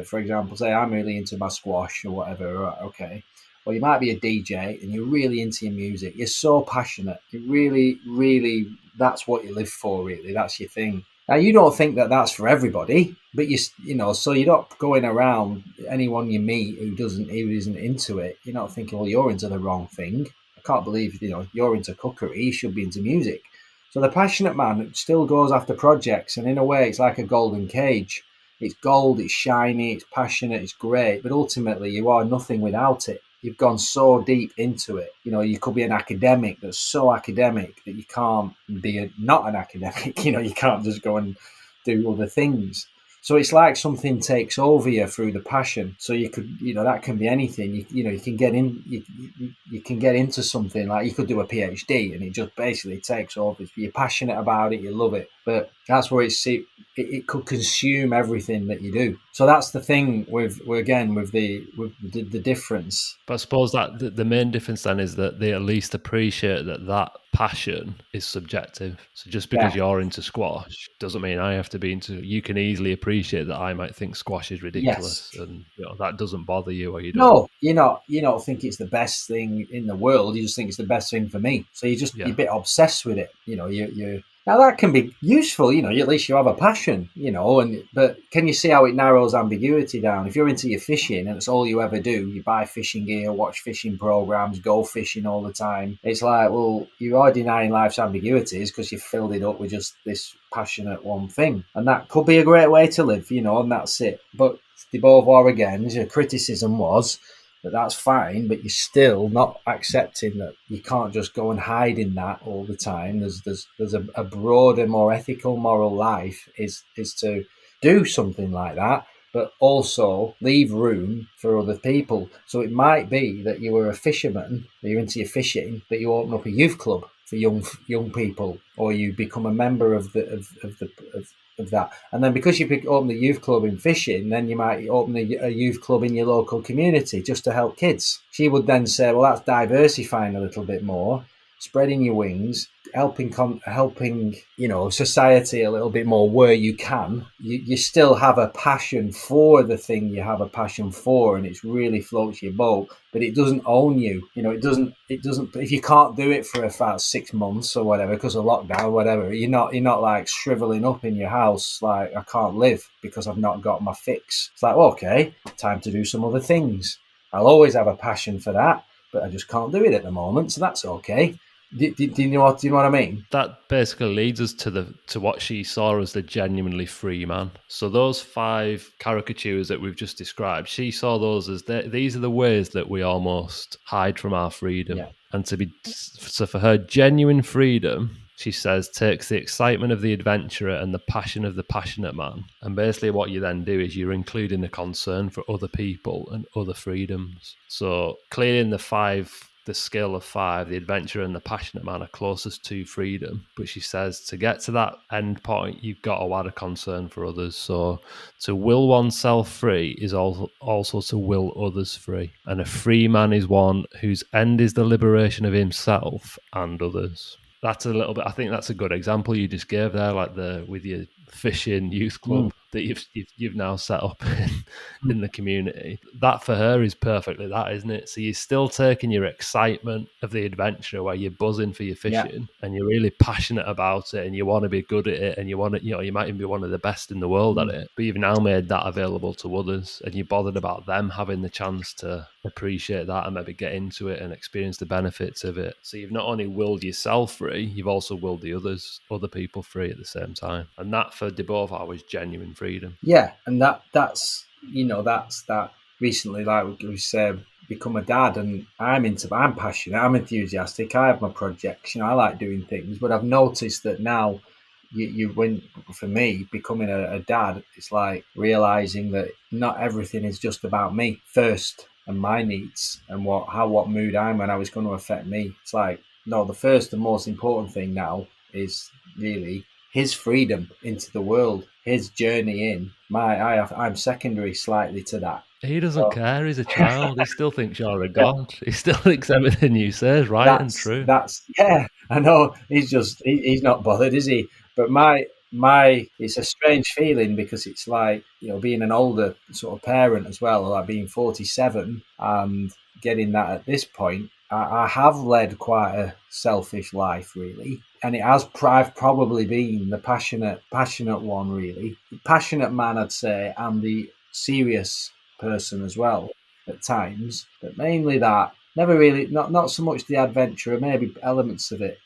for example, say I'm really into my squash or whatever. Right, okay. Well, you might be a DJ and you're really into your music. You're so passionate. You really, really, that's what you live for. Really, that's your thing. Now you don't think that that's for everybody, but so you're not going around anyone you meet who isn't into it. You're not thinking, well, you're into the wrong thing. I can't believe you're into cookery. You should be into music. So the passionate man still goes after projects, and in a way, it's like a golden cage. It's gold, it's shiny, it's passionate, it's great, but ultimately, you are nothing without it. You've gone so deep into it. You could be an academic that's so academic that you can't be not an academic. You can't just go and do other things. So it's like something takes over you through the passion. So you could, that can be anything. You can get in, you can get into something like you could do a PhD, and it just basically takes over. You're passionate about it, you love it, but that's where it could consume everything that you do. So that's the thing with the difference. But I suppose that the main difference then is that they at least appreciate that passion is subjective. So just because Yeah. you're into squash doesn't mean I have to be into. You can easily appreciate that I might think squash is Yes. ridiculous, and that doesn't bother you, or you don't. No, you're not. You don't think it's the best thing in the world. You just think it's the best thing for me. So you're Yeah, a bit obsessed with it. You now that can be useful. At least you have a passion. But can you see how it narrows ambiguity down? If you're into your fishing and it's all you ever do, you buy fishing gear, watch fishing programs, go fishing all the time. It's like, well, you are denying life's ambiguities because you filled it up with just this passionate one thing, and that could be a great way to live. And that's it. But de Beauvoir again, his criticism was that that's fine, but you're still not accepting that you can't just go and hide in that all the time. There's a broader, more ethical, moral life is to do something like that, but also leave room for other people. So it might be that you were a fisherman, that you're into your fishing, that you open up a youth club for young people, or you become a member of that. And then because you open the youth club in fishing, then you might open a youth club in your local community just to help kids. She would then say, well, that's diversifying a little bit more, spreading your wings, helping society a little bit more where you can. You still have a passion for the thing you have a passion for, and it really floats your boat, but it doesn't own you. It doesn't if you can't do it for about 6 months or whatever because of lockdown or whatever, you're not like shriveling up in your house like, I can't live because I've not got my fix. It's like, well, okay, time to do some other things. I'll always have a passion for that, but I just can't do it at the moment, so that's okay. Do you know what I mean? that basically leads us to what she saw as the genuinely free man. So those 5 caricatures that we've just described, she saw those as these are the ways that we almost hide from our freedom. Yeah. And so for her, genuine freedom she says, takes the excitement of the adventurer and the passion of the passionate man. And basically what you then do is you're including a concern for other people and other freedoms. So clearly in the scale of 5, the adventurer and the passionate man are closest to freedom. But she says to get to that end point, you've got to add a concern for others. So to will oneself free is also to will others free. And a free man is one whose end is the liberation of himself and others. That's a little bit. I think that's a good example you just gave there, like with your fishing youth club that you've now set up in the community. That for her is perfectly that, isn't it? So you're still taking your excitement of the adventure, where you're buzzing for your fishing and you're really passionate about it, and you want to be good at it, and you want to, you might even be one of the best in the world at it. But you've now made that available to others, and you're bothered about them having the chance to appreciate that and maybe get into it and experience the benefits of it. So you've not only willed yourself free, you've also willed the other people free at the same time. And that for de Beauvoir was genuine freedom. Yeah, and that's that recently, like we said, become a dad, and I'm passionate, I'm enthusiastic, I have my projects, I like doing things, but I've noticed that now when for me becoming a dad, it's like realizing that not everything is just about me first and my needs and what mood I'm in, how it's going to affect me. It's like, no, the first and most important thing now is really his freedom into the world, his journey in. I'm secondary slightly to that. He doesn't care. He's a child. He still thinks you're a god. He still thinks everything you say is right and true. That's yeah. I know. He's not bothered, is he? But it's a strange feeling, because it's like, being an older sort of parent as well, like being 47 and getting that at this point. I have led quite a selfish life, really, and I've probably been the passionate one, really, the passionate man, I'd say, and the serious person as well at times, but mainly that. Never really, not so much the adventurer, maybe elements of it.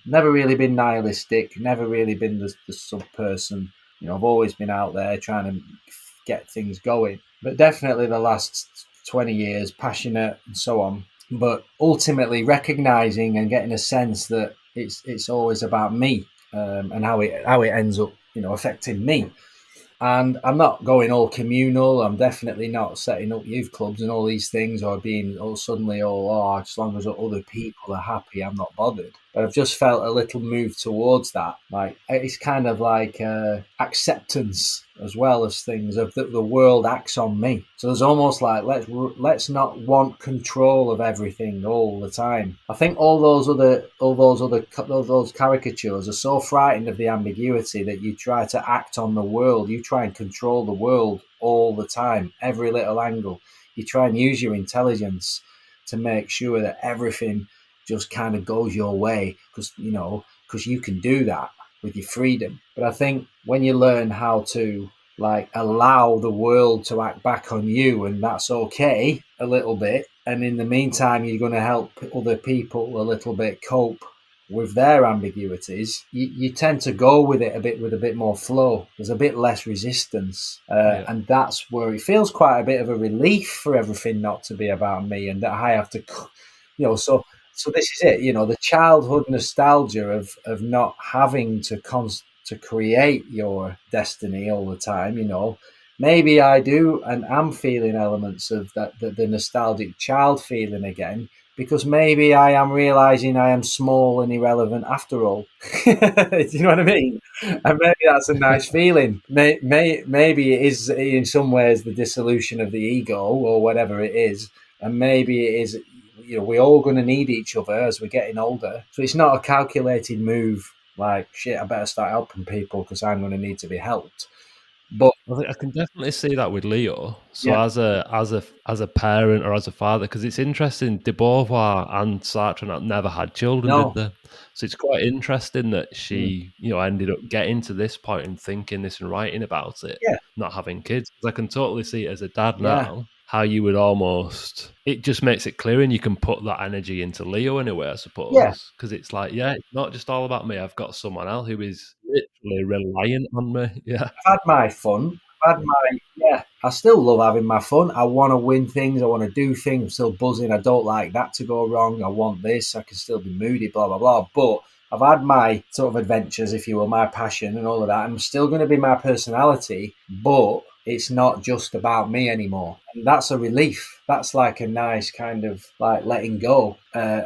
Never really been nihilistic, never really been the sub person. I've always been out there trying to get things going, but definitely the last 20 years, passionate and so on. But ultimately recognizing and getting a sense that it's always about me, and how it ends up, affecting me. And I'm not going all communal. I'm definitely not setting up youth clubs and all these things, or being all suddenly as long as other people are happy, I'm not bothered. But I've just felt a little move towards that. Like, it's kind of like acceptance as well as things of that the world acts on me. So there's almost like, let's not want control of everything all the time. I think all those caricatures are so frightened of the ambiguity that you try to act on the world. You try and control the world all the time, every little angle. You try and use your intelligence to make sure that everything just kind of goes your way, because you can do that with your freedom. But I think when you learn how to allow the world to act back on you, and that's okay a little bit, and in the meantime you're going to help other people a little bit cope with their ambiguities, you tend to go with it with a bit more flow. There's a bit less resistance, and that's where it feels quite a bit of a relief for everything not to be about me, and that I have to, so this is it, the childhood nostalgia of not having to create your destiny all the time. Maybe I do, and I'm feeling elements of that, the nostalgic child feeling again, because maybe I am realizing I am small and irrelevant after all. Do you know what I mean? And maybe that's a nice feeling. Maybe it is in some ways the dissolution of the ego or whatever it is, and maybe it is, we're all going to need each other as we're getting older. So it's not a calculated move like, shit, I better start helping people because I'm going to need to be helped. But I can definitely see that with Leo. So as a parent or as a father, because it's interesting, de Beauvoir and Sartre never had children, did they? So it's quite interesting that she, ended up getting to this point and thinking this and writing about it, not having kids. Because I can totally see it as a dad now, how you would almost, it just makes it clear, and you can put that energy into Leo in a way, I suppose. Because it's like, it's not just all about me. I've got someone else who is literally reliant on me. Yeah. I've had my fun. I still love having my fun. I want to win things. I want to do things. I'm still buzzing. I don't like that to go wrong. I want this. I can still be moody, blah, blah, blah. But I've had my sort of adventures, if you will, my passion and all of that. I'm still going to be my personality, but it's not just about me anymore. And that's a relief. That's like a nice kind of like letting go.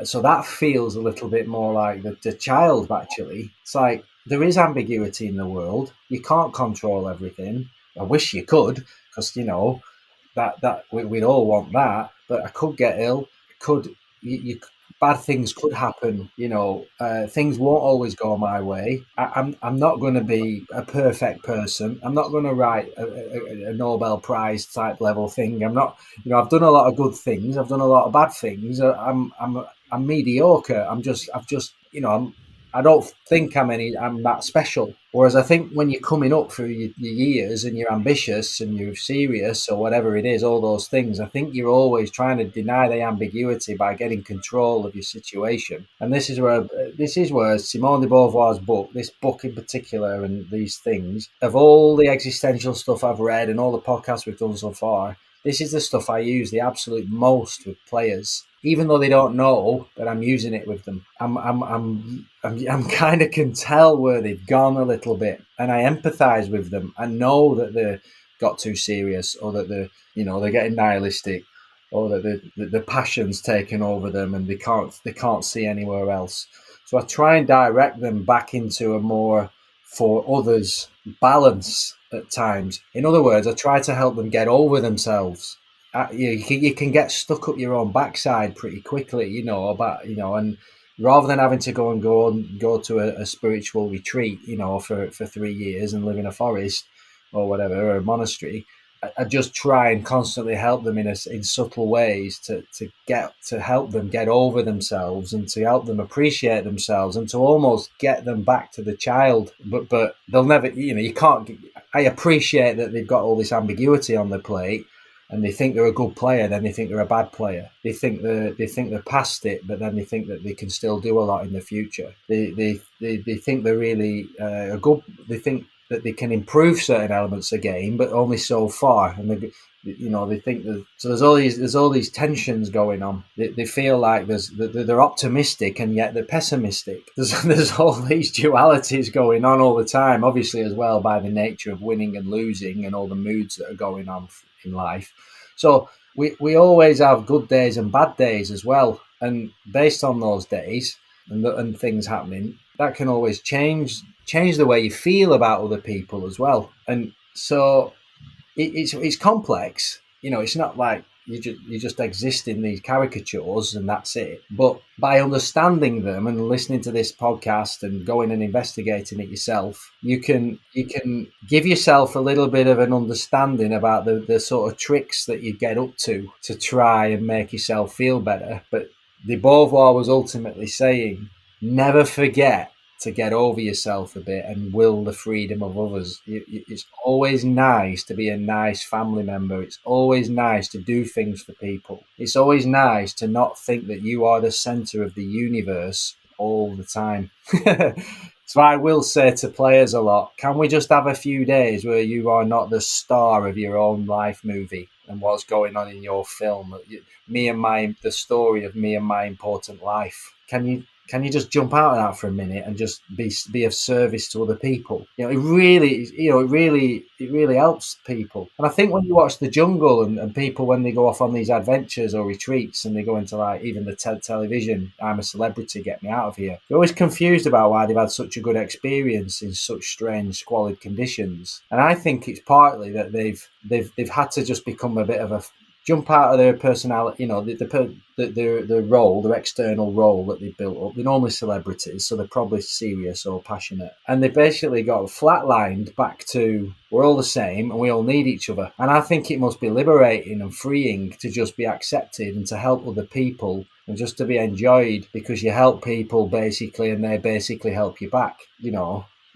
So that feels a little bit more like the child, actually. It's like there is ambiguity in the world. You can't control everything. I wish you could, because, we'd all want that. But I could get ill. Could you bad things could happen. Things won't always go my way. I'm not going to be a perfect person. I'm not going to write a Nobel Prize type level thing. I'm not. I've done a lot of good things. I've done a lot of bad things. I'm mediocre. I've just. I don't think I'm that special. Whereas I think when you're coming up through your years and you're ambitious and you're serious or whatever it is, all those things, I think you're always trying to deny the ambiguity by getting control of your situation. And this is where Simone de Beauvoir's book, this book in particular, and these things, of all the existential stuff I've read and all the podcasts we've done so far, this is the stuff I use the absolute most with players, even though they don't know that I'm using it with them. I'm kind of can tell where they've gone a little bit, and I empathise with them. I know that they got too serious, or that they're getting nihilistic, or that the passion's taken over them, and they can't see anywhere else. So I try and direct them back into a more for others balance at times. In other words, I try to help them get over themselves. You can get stuck up your own backside pretty quickly, and rather than having to go to a spiritual retreat, for 3 years and live in a forest or whatever, or a monastery, I just try and constantly help them in subtle ways to help them get over themselves and to help them appreciate themselves and to almost get them back to the child. But they'll never, you can't. I appreciate that they've got all this ambiguity on their plate, and they think they're a good player, then they think they're a bad player. They think they're past it, but then they think that they can still do a lot in the future. They think they're really a good. They think that they can improve certain elements of the game, but only so far. And they think that, so there's all these tensions going on. They feel like they're optimistic and yet they're pessimistic. There's all these dualities going on all the time, obviously as well by the nature of winning and losing and all the moods that are going on in life. So we always have good days and bad days as well, and based on those days and things happening, that can always change the way you feel about other people as well. And so it's complex. It's not like you just exist in these caricatures and that's it. But by understanding them and listening to this podcast and going and investigating it yourself, you can give yourself a little bit of an understanding about the sort of tricks that you get up to try and make yourself feel better. But de Beauvoir was ultimately saying, never forget to get over yourself a bit and will the freedom of others. It's always nice to be a nice family member. It's always nice to do things for people. It's always nice to not think that you are the center of the universe all the time. So I will say to players a lot, can we just have a few days where you are not the star of your own life movie and what's going on in your film? The story of me and my important life. Can you just jump out of that for a minute and just be of service to other people? It really helps people. And I think when you watch The Jungle and people, when they go off on these adventures or retreats and they go into like even the television, I'm a celebrity, get me out of here. They're always confused about why they've had such a good experience in such strange, squalid conditions. And I think it's partly that they've had to just become a bit of a jump out of their personality, the role, their external role that they built up. They're normally celebrities, so they're probably serious or passionate. And they basically got flatlined back to, we're all the same and we all need each other. And I think it must be liberating and freeing to just be accepted and to help other people and just to be enjoyed, because you help people basically and they basically help you back.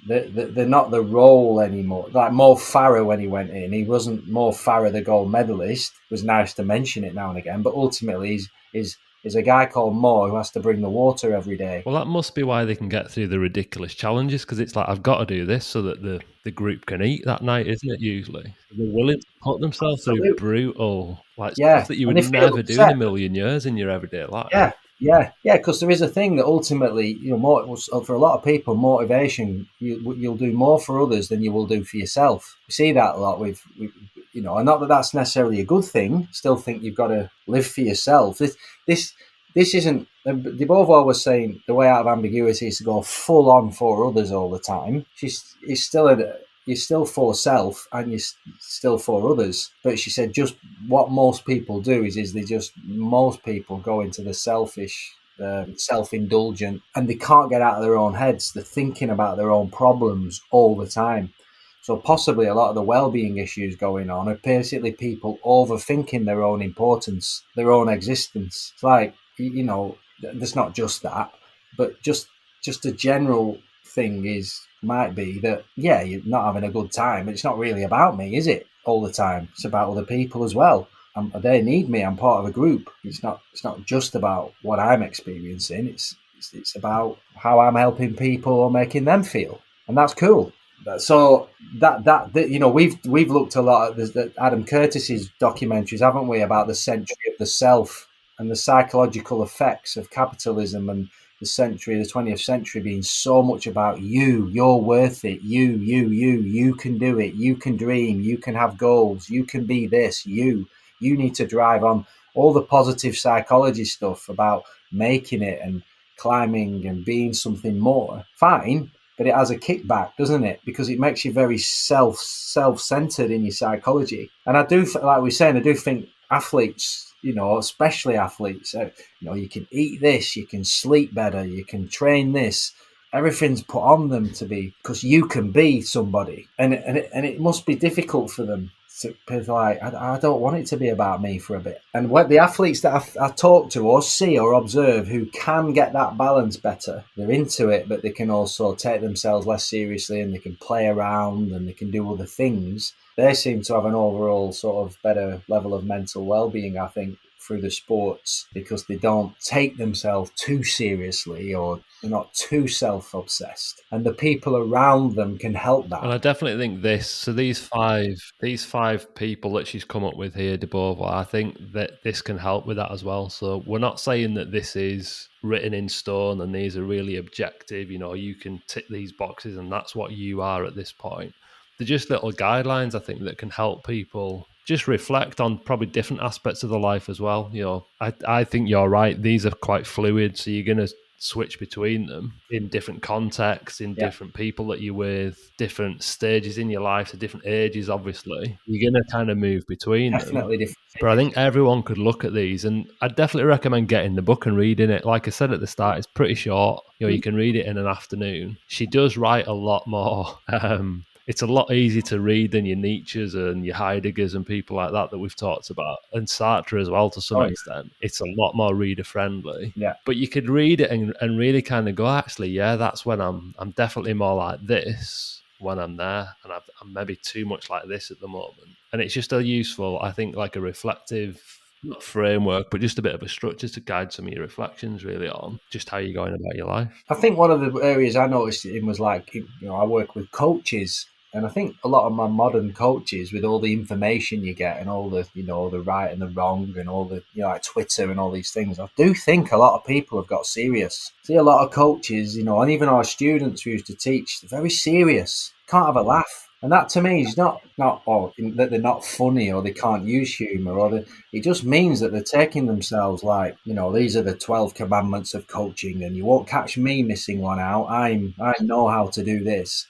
They're not the role anymore. Like Mo Farah, when he went in, he wasn't Mo Farah, the gold medalist. It was nice to mention it now and again, but ultimately he's a guy called Mo who has to bring the water every day. Well, that must be why they can get through the ridiculous challenges, because it's like, I've got to do this so that the group can eat that night, isn't it, usually? They're willing to put themselves through brutal, stuff that you would never do in a million years in your everyday life. Yeah. Yeah, yeah, because there is a thing that ultimately, for a lot of people, motivation, you'll do more for others than you will do for yourself. We see that a lot and not that that's necessarily a good thing. Still think you've got to live for yourself. This, this isn't. De Beauvoir was saying the way out of ambiguity is to go full on for others all the time. It's still you're still for self and you're still for others. But she said just what most people do is most people go into the selfish, self-indulgent, and they can't get out of their own heads. They're thinking about their own problems all the time. So possibly a lot of the well-being issues going on are basically people overthinking their own importance, their own existence. It's like, there's not just that, but just a general thing might be that, yeah, you're not having a good time. It's not really about me, is it? All the time, it's about other people as well. They need me. I'm part of a group. It's not just about what I'm experiencing. It's about how I'm helping people or making them feel, and that's cool. So we've looked a lot at Adam Curtis's documentaries, haven't we, about the century of the self and the psychological effects of capitalism, and the 20th century being so much about you're worth it, you can do it, you can dream, you can have goals, you can be this, you need to drive on. All the positive psychology stuff about making it and climbing and being something more, fine, but it has a kickback, doesn't it? Because it makes you very self-centered in your psychology. And I do, like we're saying, I do think athletes, especially athletes, you can eat this, you can sleep better, you can train this. Everything's put on them to be, because you can be somebody, and it must be difficult for them. Like, I don't want it to be about me for a bit. And what the athletes that I talk to or see or observe who can get that balance better, they're into it, but they can also take themselves less seriously, and they can play around and they can do other things. They seem to have an overall sort of better level of mental well-being, I think, through the sports, because they don't take themselves too seriously, or they're not too self-obsessed, and the people around them can help that. And I definitely think these five people that she's come up with here, de Beauvoir, I think that this can help with that as well. So we're not saying that this is written in stone and these are really objective, you can tick these boxes and that's what you are at this point. They're just little guidelines, I think, that can help people just reflect on probably different aspects of their life as well. I think you're right. These are quite fluid, so you're going to switch between them in different contexts, in different people that you're with, different stages in your life, so different ages, obviously. You're going to kind of move between Definitely them. different. But I think everyone could look at these, and I'd definitely recommend getting the book and reading it. Like I said at the start, it's pretty short. You can read it in an afternoon. She does write a lot more. It's a lot easier to read than your Nietzsche's and your Heideggers and people like that we've talked about, and Sartre as well to some extent. It's a lot more reader friendly. Yeah. But you could read it and really kind of go, actually, yeah, that's when I'm definitely more like this when I'm there, and I'm maybe too much like this at the moment. And it's just a useful, I think, like a reflective, not framework, but just a bit of a structure to guide some of your reflections really on just how you're going about your life. I think one of the areas I noticed it in was like, I work with coaches, and I think a lot of my modern coaches, with all the information you get and all the, the right and the wrong and all the, like Twitter and all these things, I do think a lot of people have got serious. See a lot of coaches, and even our students who used to teach, they're very serious, can't have a laugh. And that to me is not that they're not funny or they can't use humor, it just means that they're taking themselves like, these are the 12 commandments of coaching, and you won't catch me missing one out. I know how to do this.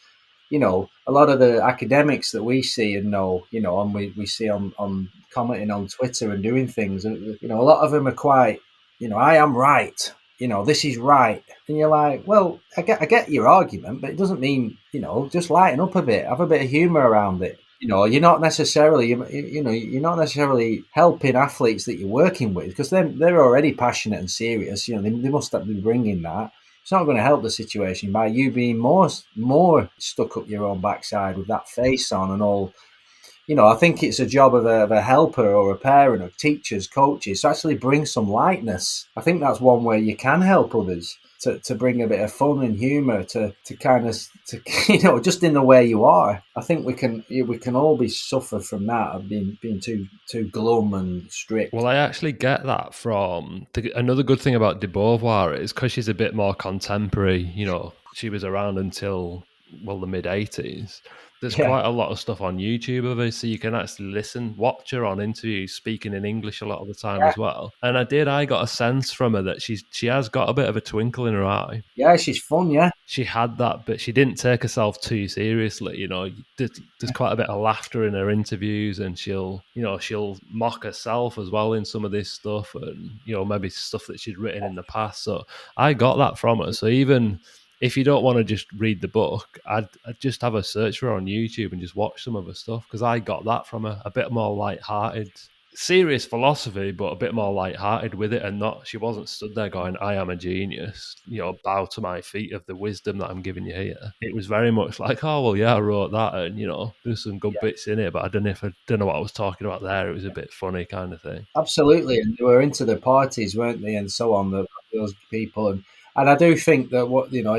A lot of the academics that we see and know, and we see on commenting on Twitter and doing things, a lot of them are quite, I am right. This is right. And you're like, well, I get your argument, but it doesn't mean, just lighten up a bit, have a bit of humor around it. You're not necessarily, you're not necessarily helping athletes that you're working with, because they're already passionate and serious. They must be bringing that. It's not going to help the situation by you being more stuck up your own backside with that face on and all. I think it's a job of a helper or a parent or teachers, coaches, to actually bring some lightness. I think that's one way you can help others. to bring a bit of fun and humour to kind of to just in the way you are. I think we can all be suffer from that of being too glum and strict. Well, I actually get that from another good thing about de Beauvoir is because she's a bit more contemporary. She was around until the mid-80s. There's Yeah, quite a lot of stuff on YouTube of her, so you can actually watch her on interviews speaking in English a lot of the time yeah, as well. And I got a sense from her that she has got a bit of a twinkle in her eye. yeah. She's fun. Yeah, She had that, but she didn't take herself too seriously. There's quite a bit of laughter in her interviews, and she'll mock herself as well in some of this stuff, and maybe stuff that she'd written in the past. So I got that from her. So even if you don't want to just read the book, I'd just have a search for her on YouTube and just watch some of her stuff, because I got that from her, a bit more light-hearted. Serious philosophy, but a bit more light-hearted with it, and she wasn't stood there going, "I am a genius, bow to my feet of the wisdom that I'm giving you here." It was very much like, "Oh well, yeah, I wrote that, and there's some good bits in it, but I don't know what I was talking about there. It was a bit funny, kind of thing." absolutely. And they were into the parties, weren't they, and so on. Those people and I do think that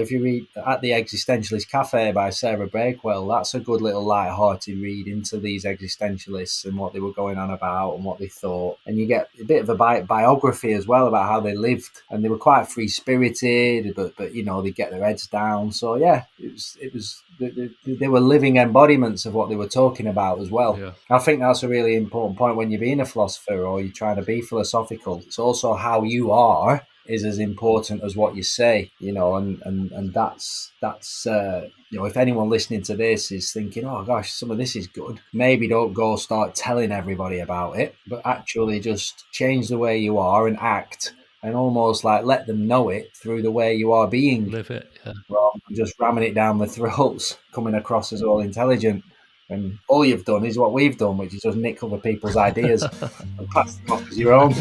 if you read At the Existentialist Cafe by Sarah Bakewell, that's a good little light-hearted read into these existentialists and what they were going on about and what they thought, and you get a bit of a biography as well about how they lived, and they were quite free-spirited, but they get their heads down. So yeah, it was they were living embodiments of what they were talking about as well. Yeah. I think that's a really important point when you're being a philosopher or you're trying to be philosophical. It's also how you are is as important as what you say, and that's if anyone listening to this is thinking, oh gosh, some of this is good, maybe don't go start telling everybody about it, but actually just change the way you are and act, and almost like let them know it through the way you are being, Live it. Yeah. rather than just ramming it down their throats, coming across as all intelligent. And all you've done is what we've done, which is just nick other people's ideas and pass them off as your own.